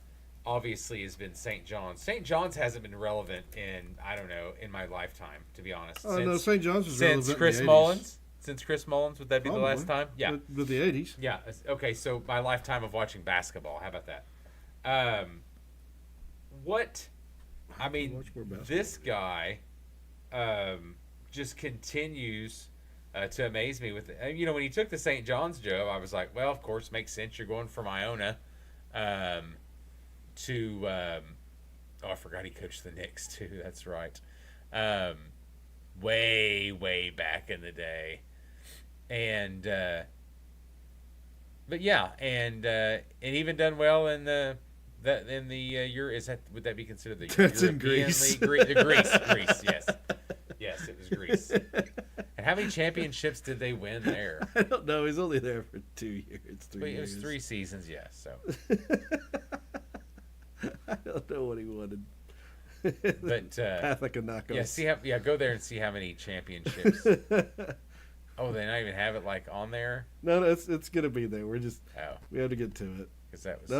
obviously, has been St. John's. St. John's hasn't been relevant in my lifetime, to be honest. No, St. John's was relevant since Chris in the 80s. Mullins. Since Chris Mullins, would that be Probably. the last time? Yeah. With the 80s. Yeah. Okay, so my lifetime of watching basketball. How about that? This guy just continues to amaze me with, when he took the St. John's job, I was like, well, of course, makes sense. You're going from Iona to, I forgot he coached the Knicks too. That's right. Way back in the day. And, but yeah, and even done well in the would that be considered the That's European in Greece. League? Greece, yes, it was Greece. And how many championships did they win there? I don't know. He's only there for 2 years. It was 3 seasons, yeah. So I don't know what he wanted. But Pathakanakos. Go there and see how many championships. Oh, they not even have it like on there. No, it's gonna be there. We have to get to it. Because that was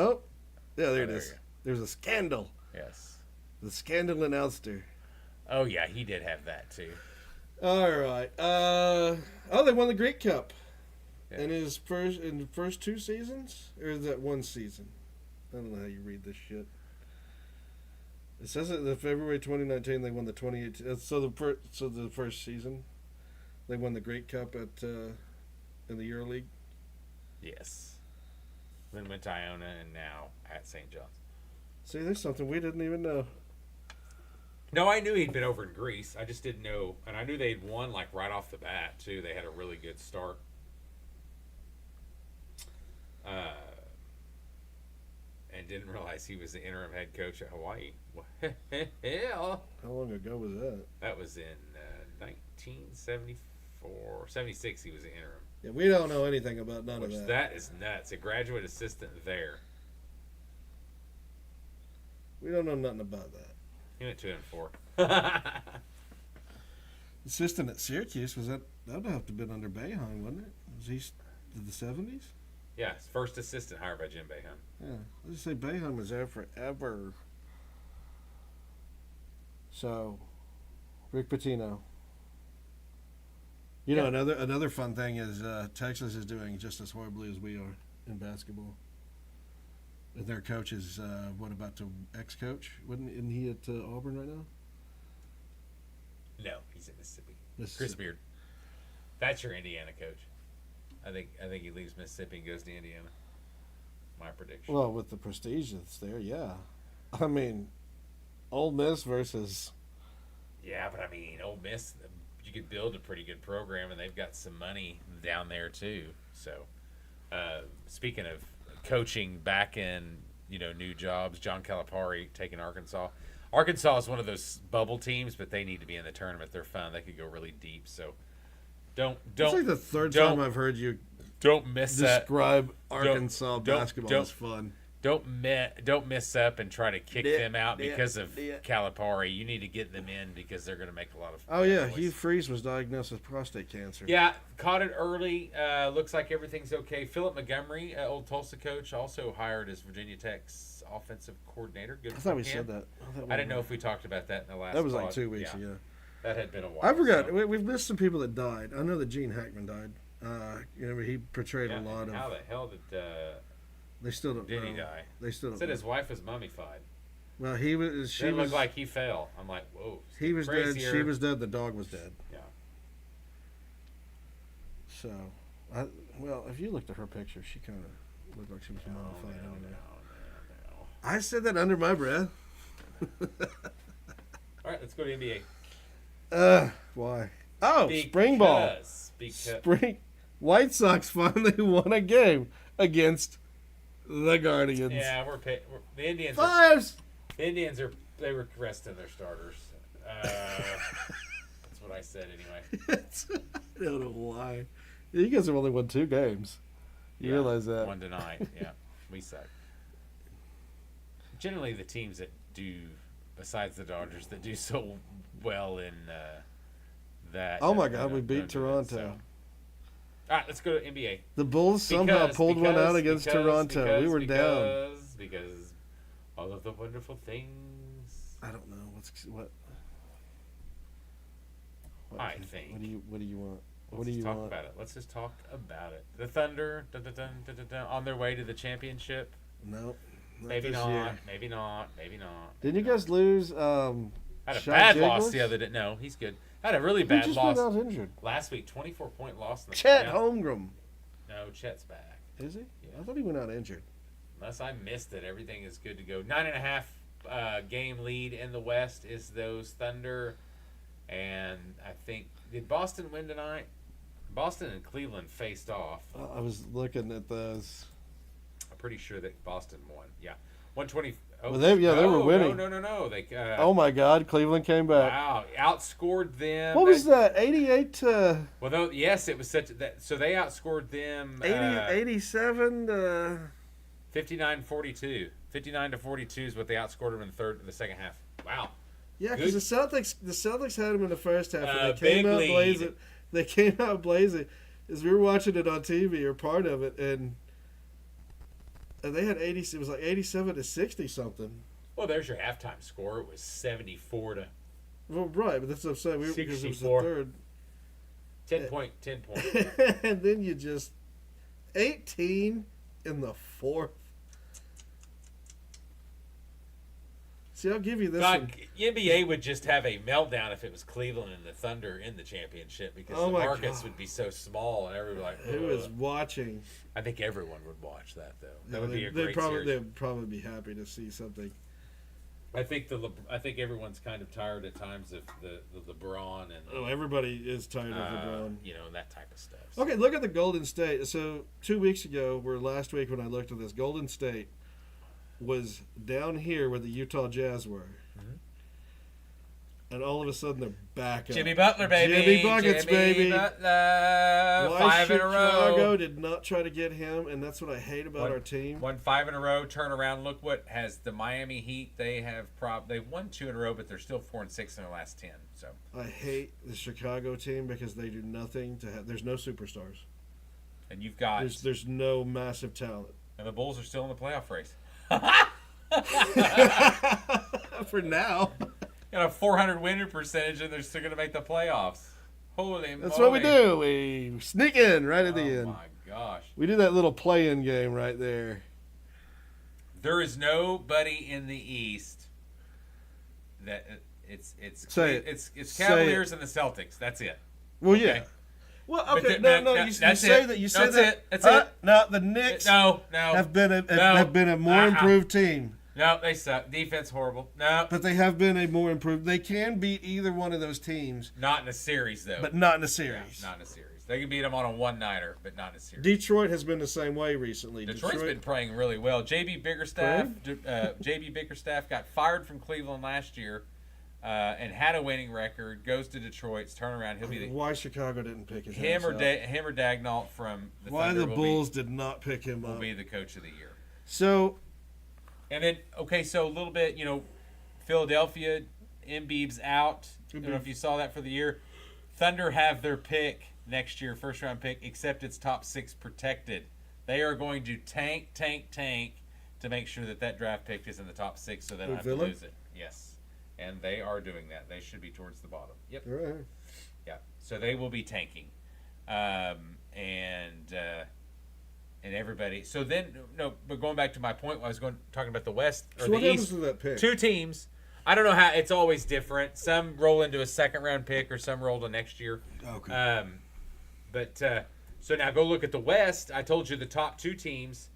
there it is. There's a scandal. Yes. The scandal announced her. Oh yeah, he did have that too. All right. They won the Greek Cup. Yeah. In the first 2 seasons, or is that 1 season? I don't know how you read this shit. It says that in February 2019 they won the 2018. So the first season, they won the Great Cup in the EuroLeague. Yes. Then went to Iona and now at St. John's. See, there's something we didn't even know. No, I knew he'd been over in Greece. I just didn't know, and I knew they'd won like right off the bat too. They had a really good start. And didn't realize he was the interim head coach at Hawaii. Hell. How long ago was that? That was in 1974. 76 he was the interim. Yeah, we don't know anything about none of that. That is nuts. A graduate assistant there. We don't know nothing about that. He went 2-4. Assistant at Syracuse, that would have to have been under Boeheim, wouldn't it? Was he the 70s? Yeah, his first assistant hired by Jim Boeheim. Yeah, let's just say Boeheim was there forever. So, Rick Pitino. Another fun thing is Texas is doing just as horribly as we are in basketball. And their coach is what about the ex-coach? Isn't he at Auburn right now? No, he's in Mississippi. Chris Beard. That's your Indiana coach. I think he leaves Mississippi and goes to Indiana. My prediction. Well, with the prestige that's there, yeah. I mean, Ole Miss versus. Yeah, but I mean, Ole Miss, you could build a pretty good program, and they've got some money down there too. So, speaking of coaching back in new jobs, John Calipari taking Arkansas. Arkansas is one of those bubble teams, but they need to be in the tournament. They're fun. They could go really deep. So. Don't. It's like the third time I've heard you describe Arkansas basketball as fun. Don't mess up and try to kick them out because of Calipari. You need to get them in because they're going to make a lot of. Oh yeah, Hugh Freeze was diagnosed with prostate cancer. Yeah, caught it early. Looks like everything's okay. Philip Montgomery, old Tulsa coach, also hired as Virginia Tech's offensive coordinator. Good. I thought we said that. I didn't know if we talked about that in the last. That was like 2 weeks ago. That had been a while. I forgot. So. We've missed some people that died. I know that Gene Hackman died. He portrayed a lot of. How the hell did? They still don't know. Did he die? They still don't. Said know. His wife was mummified. Well, he was. She looked like he fell. I'm like, whoa. He was dead. She was dead. The dog was dead. Yeah. So, if you looked at her picture, she kind of looked like she was mummified. No. I said that under my breath. All right, let's go to NBA. Why? Oh, spring ball. Because Spring. White Sox finally won a game against the Guardians. yeah, the Indians. Fives. The Indians they were resting their starters. That's what I said anyway. I don't know why. You guys have only won 2 games. You realize that? 1-9. Yeah, we suck. Generally, the teams that do, besides the Dodgers, that do so well in that. Oh my God, we beat Toronto. All right, let's go to NBA. The Bulls somehow pulled one out against Toronto. We were down. Because all of the wonderful things. I don't know what. I think. What do you want? Let's just talk about it. Let's just talk about it. The Thunder, on their way to the championship. No. Maybe not. Year. Maybe not. Didn't you guys lose? Had a Shaq bad Jacobs? loss the other day. No, he's good. Had a really bad just loss went out injured? last week. 24-point loss. Chet Holmgren. No, Chet's back. Is he? Yeah. I thought he went out injured. Unless I missed it, everything is good to go. 9.5 game lead in the West is those Thunder, and I think did Boston win tonight? Boston and Cleveland faced off. I was looking at those. I'm pretty sure that Boston won. Yeah, 120. Oh, Well, they were winning. No. They. Oh my God! Cleveland came back. Wow, outscored them. What was that? 88 to. Well, yes, it was such that. So they outscored them. 87 to. 59-42. 59-42 is what they outscored them in the second half. Wow. Yeah, because the Celtics had them in the first half, and they Big came out lead. blazing. They came out blazing as we were watching it on TV or part of it, and they had 80. It was like 87 to 60 something. Well, there's your halftime score. It was 74 to. Well, right, but that's what I'm saying. Because it was the 64. third. 10 point. And then you just 18 in the fourth. See, I'll give you this one. NBA would just have a meltdown if it was Cleveland and the Thunder in the championship because the markets would be so small and everybody would be like, who is watching? I think everyone would watch that though. That Yeah, would be a great series. They'd probably be happy to see something. I think everyone's kind of tired at times of the LeBron and Everybody is tired of LeBron. That type of stuff. So. Okay, look at the Golden State. So 2 weeks ago, or last week when I looked at this, Golden State was down here where the Utah Jazz were. And all of a sudden they're back up. Jimmy Butler, baby. Jimmy Buckets, baby. Butler. Why 5 in a row. Chicago did not try to get him, and that's what I hate about our team. Won 5 in a row. Turn around. Look what has the Miami Heat. They have they've won 2 in a row, but they're still 4-6 in their last 10. So I hate the Chicago team because they do nothing to have. There's no superstars. And you've got there's no massive talent. And the Bulls are still in the playoff race. For now. Got a 400 winning percentage, and they're still going to make the playoffs. Holy That's moly. what we do. We sneak in right at the end. Oh, my gosh. We do that little play-in game right there. There is nobody in the East that it's Cavaliers and the Celtics. That's it. Well, okay? Yeah. Well, okay, no. You say that. That's it. No, the Knicks have been a more improved team. No, they suck. Defense horrible. No. But they have been a more improved. They can beat either one of those teams. Not in a series, though. But not in a series. Yeah, not in a series. They can beat them on a one-nighter, but not in a series. Detroit has been the same way recently. Detroit's been playing really well. JB Bickerstaff got fired from Cleveland last year and had a winning record. Goes to Detroit's turnaround. He'll be why Chicago didn't pick his him or Dagnall from the why Thunder the Bulls did not pick him up. Will be the coach of the year. So. And then, so a little bit, Philadelphia, Embiid's out. I don't know if you saw that for the year. Thunder have their pick next year, first-round pick, except it's top 6 protected. They are going to tank to make sure that draft pick is in the top 6 so they don't have to lose it. Yes. And they are doing that. They should be towards the bottom. Yep. Right. Yeah. So they will be tanking. And everybody. So then, but going back to my point, I was talking about the West or so the what happens East. to that pick? 2 teams. I don't know how. It's always different. Some roll into a second-round pick, or some roll to next year. Okay. So now go look at the West. I told you the top 2 teams.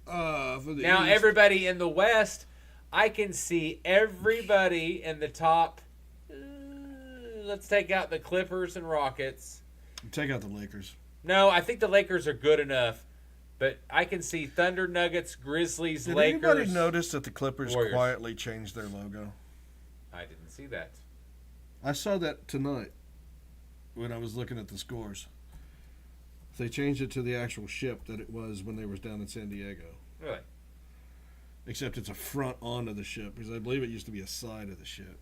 For the Now, East. everybody in the West, I can see everybody in the top. Let's take out the Clippers and Rockets. Take out the Lakers. No, I think the Lakers are good enough, but I can see Thunder, Nuggets, Grizzlies, Did Lakers. anybody notice that the Clippers Warriors. quietly changed their logo? I didn't see that. I saw that tonight when I was looking at the scores. They changed it to the actual ship that it was when they were down in San Diego. Really? Except it's a front onto the ship, because I believe it used to be a side of the ship.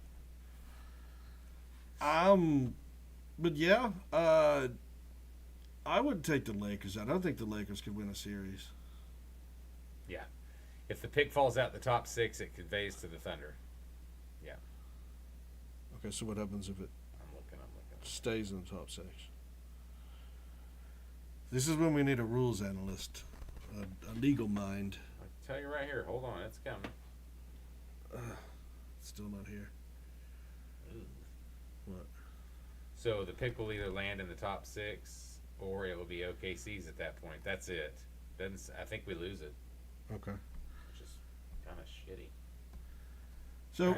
But yeah, I would take the Lakers out. I don't think the Lakers could win a series. Yeah. If the pick falls out the top 6, it conveys to the Thunder. Yeah. Okay, so what happens if it I'm looking. stays in the top 6? This is when we need a rules analyst, a legal mind. I'll tell you right here. Hold on. It's coming. Still not here. What? So the pick will either land in the top 6 or it will be OKC's at that point. That's it. I think we lose it, Okay. which is kind of shitty. So,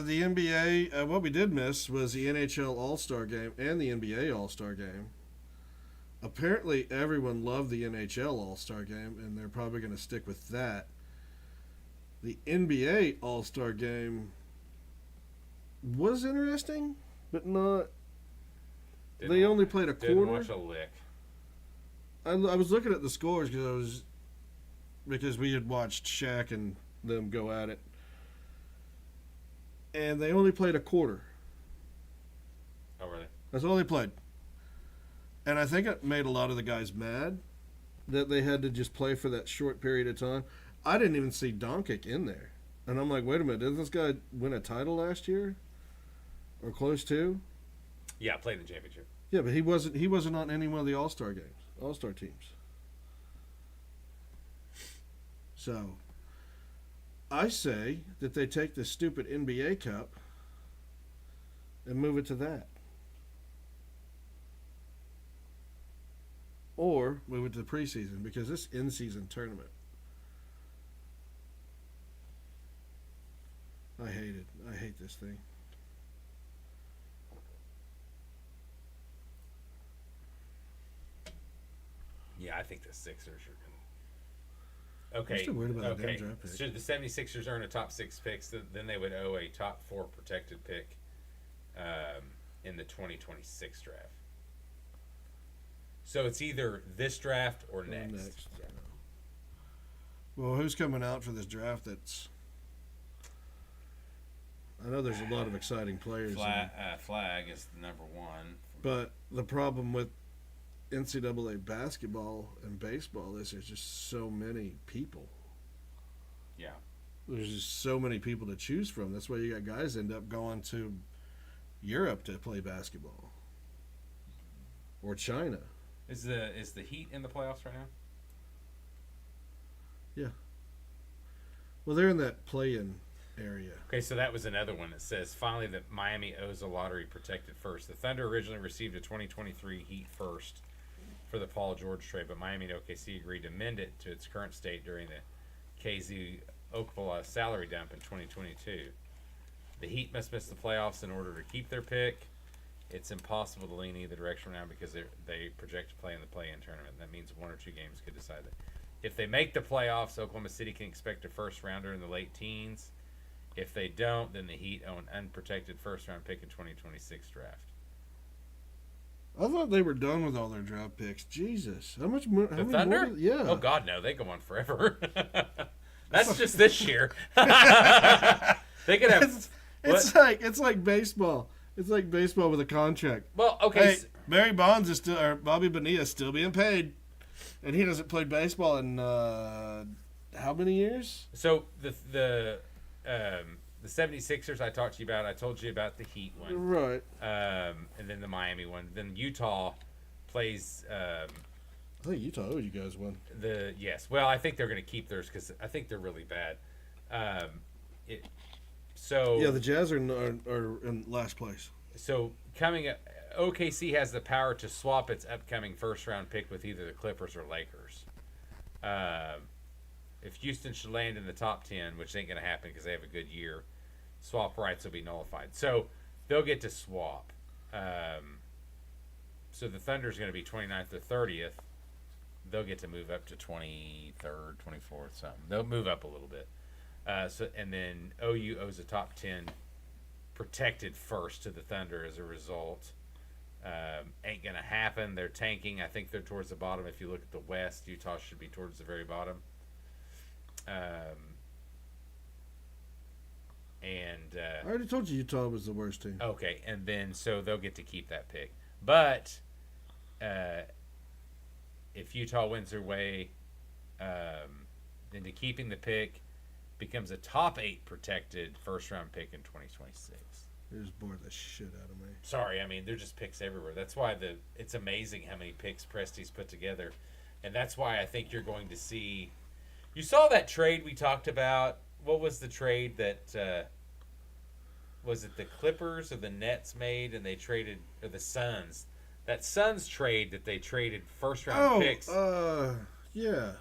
the NBA, what we did miss was the NHL All-Star Game and the NBA All-Star Game. Apparently, everyone loved the NHL All-Star Game, and they're probably going to stick with that. The NBA All-Star Game was interesting, but not. They only played a quarter. Didn't watch a lick. I was looking at the scores because we had watched Shaq and them go at it, and they only played a quarter. Oh, really? That's all they played. And I think it made a lot of the guys mad that they had to just play for that short period of time. I didn't even see Doncic in there. And I'm like, wait a minute, didn't this guy win a title last year? Or close to? Yeah, played the championship. Yeah, but he wasn't on any one of the All-Star games, All-Star teams. So, I say that they take the stupid NBA Cup and move it to that. Or move it to the preseason, because this in-season tournament, I hate it. I hate this thing. Yeah, I think the Sixers are going to. Okay. I'm still worried about the damn okay. draft pick. Should the 76ers earn a top 6 picks, then they would owe a top 4 protected pick in the 2026 draft. So it's either this draft or next. Yeah. Well, who's coming out for this draft? I know there's a lot of exciting players. Flag is the number 1. But the problem with NCAA basketball and baseball is there's just so many people. Yeah. There's just so many people to choose from. That's why you got guys end up going to Europe to play basketball. Or China. Is the Heat in the playoffs right now? Yeah. Well, they're in that play-in area. Okay, so that was another one that says, finally, that Miami owes a lottery protected first. The Thunder originally received a 2023 Heat first for the Paul George trade, but Miami and OKC agreed to amend it to its current state during the KZ Okpala salary dump in 2022. The Heat must miss the playoffs in order to keep their pick. It's impossible to lean either direction now because they project to play in the play-in tournament. That means 1 or 2 games could decide that. If they make the playoffs, Oklahoma City can expect a first-rounder in the late teens. If they don't, then the Heat own an unprotected first-round pick in 2026 draft. I thought they were done with all their draft picks. Jesus. How much more? The Thunder? Yeah. Oh, God, no. They go on forever. That's just this year. They could have... It's like baseball. It's like baseball with a contract. Well, okay. Hey, Barry Bonds is still, or Bobby Bonilla is still being paid, and he hasn't played baseball in how many years? So the 76ers I talked to you about, I told you about the Heat one. Right. And then the Miami one. Then Utah plays... I think Utah owed you guys one. Yes. Well, I think they're going to keep theirs because I think they're really bad. Yeah, the Jazz are in last place. So coming up, OKC has the power to swap its upcoming first-round pick with either the Clippers or Lakers. if Houston should land in the top 10, which ain't going to happen because they have a good year, swap rights will be nullified. So they'll get to swap. So the Thunder's going to be 29th or 30th. They'll get to move up to 23rd, 24th, something. They'll move up a little bit. And then OU owes a top 10 protected first to the Thunder as a result. Ain't going to happen. They're tanking. I think they're towards the bottom. If you look at the West, Utah should be towards the very bottom. I already told you Utah was the worst team. Okay, and then so they'll get to keep that pick. But if Utah wins their way into keeping the pick, becomes a top 8 protected first-round pick in 2026. They just bored the shit out of me. Sorry, I mean, they're just picks everywhere. That's why it's amazing how many picks Presti's put together. And that's why I think you're going to see... You saw that trade we talked about. What was the trade that... was it the Clippers or the Nets made and they traded... Or the Suns. That Suns trade that they traded first-round picks. Yeah.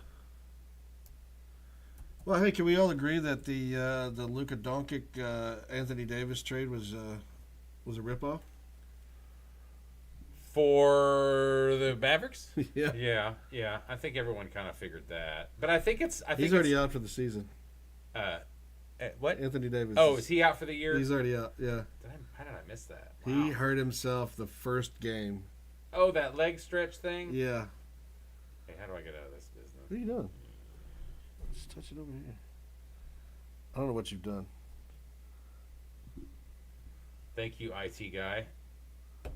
Well, hey, can we all agree that the Luka Doncic Anthony Davis trade was a ripoff? For the Mavericks? Yeah. Yeah. I think everyone kind of figured that. But I think it's... He's already out for the season. What? Anthony Davis. Oh, is he out for the year? He's already out, yeah. How did I miss that? Wow. He hurt himself the first game. Oh, that leg stretch thing? Yeah. Hey, how do I get out of this business? What are you doing? Just touch it over here. I don't know what you've done. Thank you, IT guy. God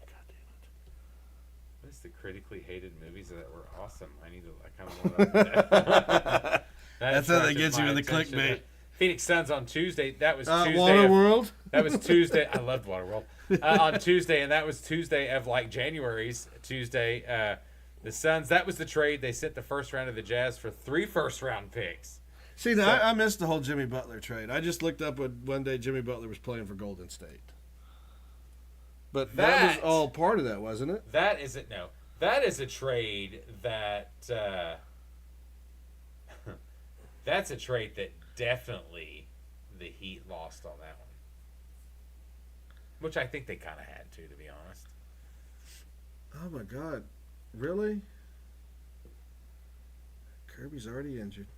damn it. What is the critically hated movies that were awesome? I kind of want to That's how they get you in the clickbait. Phoenix Suns on Tuesday. That was Tuesday. Waterworld? That was Tuesday. I loved Waterworld. On Tuesday, and that was Tuesday of like January's Tuesday. The Suns, that was the trade. They sent the first round of the Jazz for 3 first-round picks. See, now, I missed the whole Jimmy Butler trade. I just looked up one day Jimmy Butler was playing for Golden State. But that was all part of that, wasn't it? That isn't, no. That is a trade that, that's a trade that definitely the Heat lost on that one. Which I think they kind of had to be honest. Oh, my God. Really? Kirby's already injured.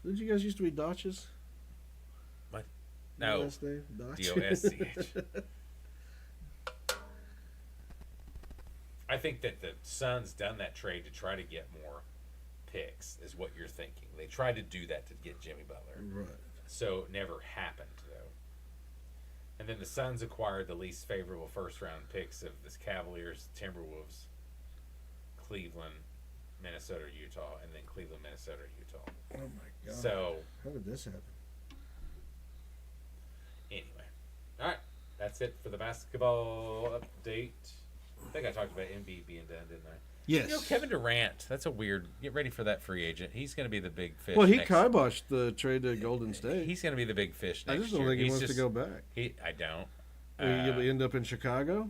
Did you guys used to be Dodgers? What? No. Last name? D-O-S-C-H. I think that the Suns done that trade to try to get more picks, is what you're thinking. They tried to do that to get Jimmy Butler. Right. So it never happened, though. And then the Suns acquired the least favorable first-round picks of the Cavaliers, Timberwolves, Cleveland, Minnesota, Utah, and then Cleveland, Minnesota, Utah. Oh, my God. So, how did this happen? Anyway. All right. That's it for the basketball update. I think I talked about Embiid being done, didn't I? Yes. You know, Kevin Durant, that's a weird... Get ready for that free agent. He's going to be the big fish. Well, he kiboshed the trade to Golden State. He's going to be the big fish next year. I just don't think he wants to go back. I don't. Will he end up in Chicago?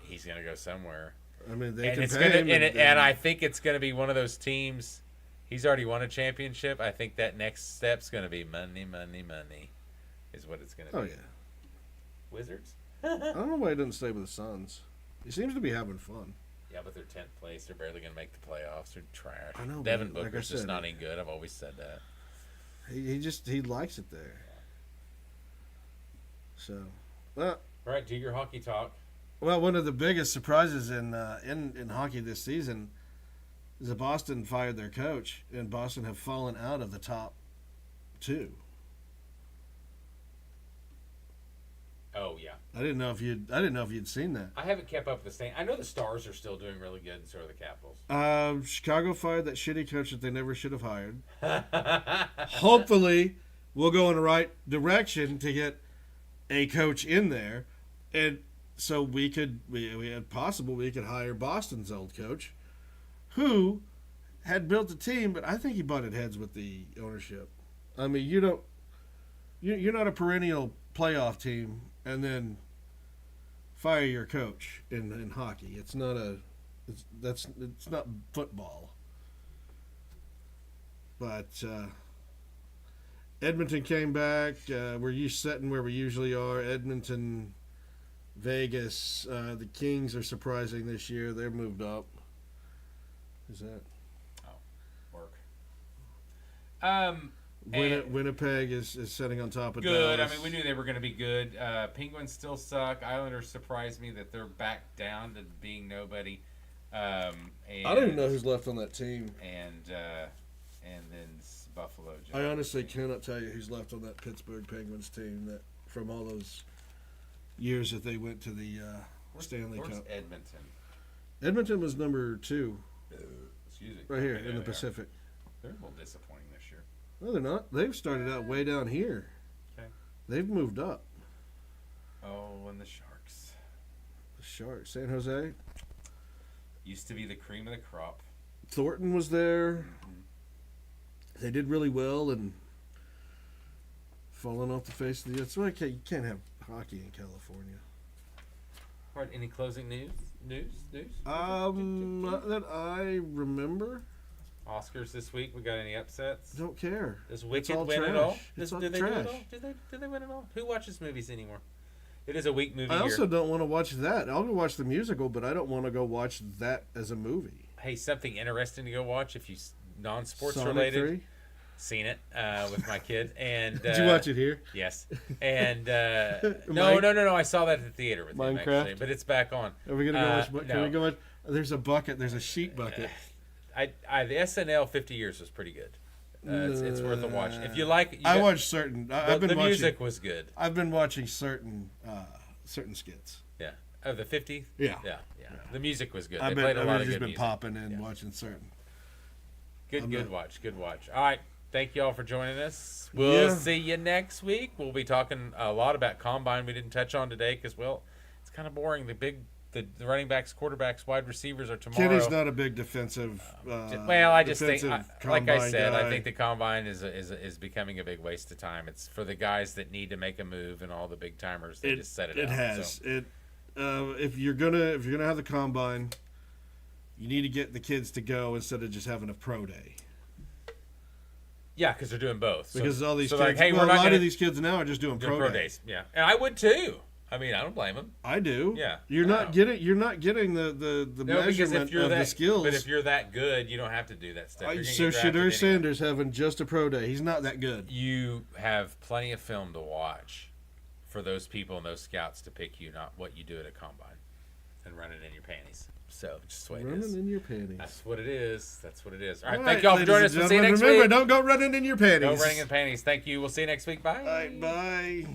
He's going to go somewhere. I mean, they and can it's pay gonna, him. And I think it's going to be one of those teams. He's already won a championship. I think that next step's going to be money, money, money, is what it's going to be. Oh, yeah. Wizards? I don't know why he doesn't stay with the Suns. He seems to be having fun. Yeah, but they're 10th place. They're barely going to make the playoffs. They're trash. I know. Devin Like Booker's just not any good. I've always said that. He likes it there. So, well, all right, do your hockey talk. Well, one of the biggest surprises in hockey this season is that Boston fired their coach, and Boston have fallen out of the top 2. Oh yeah. I didn't know if you'd seen that. I haven't kept up with the same. I know the Stars are still doing really good, and so are the Capitals. Chicago fired that shitty coach that they never should have hired. Hopefully, we'll go in the right direction to get a coach in there, and so we could hire Boston's old coach, who had built a team, but I think he butted heads with the ownership. I mean, you're not a perennial playoff team and then fire your coach in hockey. It's not It's not football. But Edmonton came back. We're sitting where we usually are. Edmonton, Vegas. The Kings are surprising this year. They're moved up. Who's that? Work. Winnipeg is sitting on top of Good. Dallas. I mean, we knew they were going to be good. Penguins still suck. Islanders surprised me that they're back down to being nobody. And, I don't even know who's left on that team. And then Buffalo. I honestly cannot tell you who's left on that Pittsburgh Penguins team that from all those years that they went to the Stanley Cup. Edmonton? Edmonton was number 2. Excuse me. Right here Okay, in the they are. Pacific. They're a little disappointing this year. No, they're not. They've started out way down here. Okay. They've moved up. Oh, and the Sharks. The Sharks. San Jose. Used to be the cream of the crop. Thornton was there. They did really well and falling off the face of the earth. That's why you can't have hockey in California. All right, any closing news? Not that I remember. Oscars this week. We got any upsets? Don't care. Does It's Wicked all win trash. at all? It's all Do they do trash. it all? Do they win at all? Who watches movies anymore? It is a weak movie I year. also don't want to watch that. I'll go watch the musical, but I don't want to go watch that as a movie. Hey, something interesting to go watch if you non-sports Sonic related. 3? Seen it with my kid. And Did you watch it here? Yes. And no. I saw that at the theater with him Minecraft? actually, but it's back on. Are we gonna go watch? Can no. we go watch? There's a bucket. There's a sheet bucket. The SNL 50 Years was pretty good. It's worth a watch. If you like, I watched certain. I've been the watching. music was good. I've been watching certain skits. Yeah. Of the 50? Yeah. Yeah. The music was good. I've They played a lot of just good been music. popping and watching certain. Good watch. All right. Thank you all for joining us. We'll see you next week. We'll be talking a lot about Combine we didn't touch on today because, well, it's kind of boring. The running backs, quarterbacks, wide receivers are tomorrow. Kenny's not a big defensive. I just think, like I said, guy. I think the Combine is becoming a big waste of time. It's for the guys that need to make a move and all the big timers. They just set it out. It has. So. If you're gonna have the Combine, you need to get the kids to go instead of just having a pro day. Yeah, because they're doing both. Because all these kids, like, hey, a lot of these kids now are just doing pro days. Yeah, and I would too. I mean, I don't blame them. I do. Yeah. You're not getting the measurement of the skills. But if you're that good, you don't have to do that stuff. So Shedeur Sanders having just a pro day. He's not that good. You have plenty of film to watch for those people and those scouts to pick you, not what you do at a combine and run it in your panties. So just the way it is. Running in your panties. That's what it is. All right, All thank you all for joining us. We'll see you next week. Remember, don't go running in your panties. No running in panties. Thank you. We'll see you next week. Bye. All right, bye.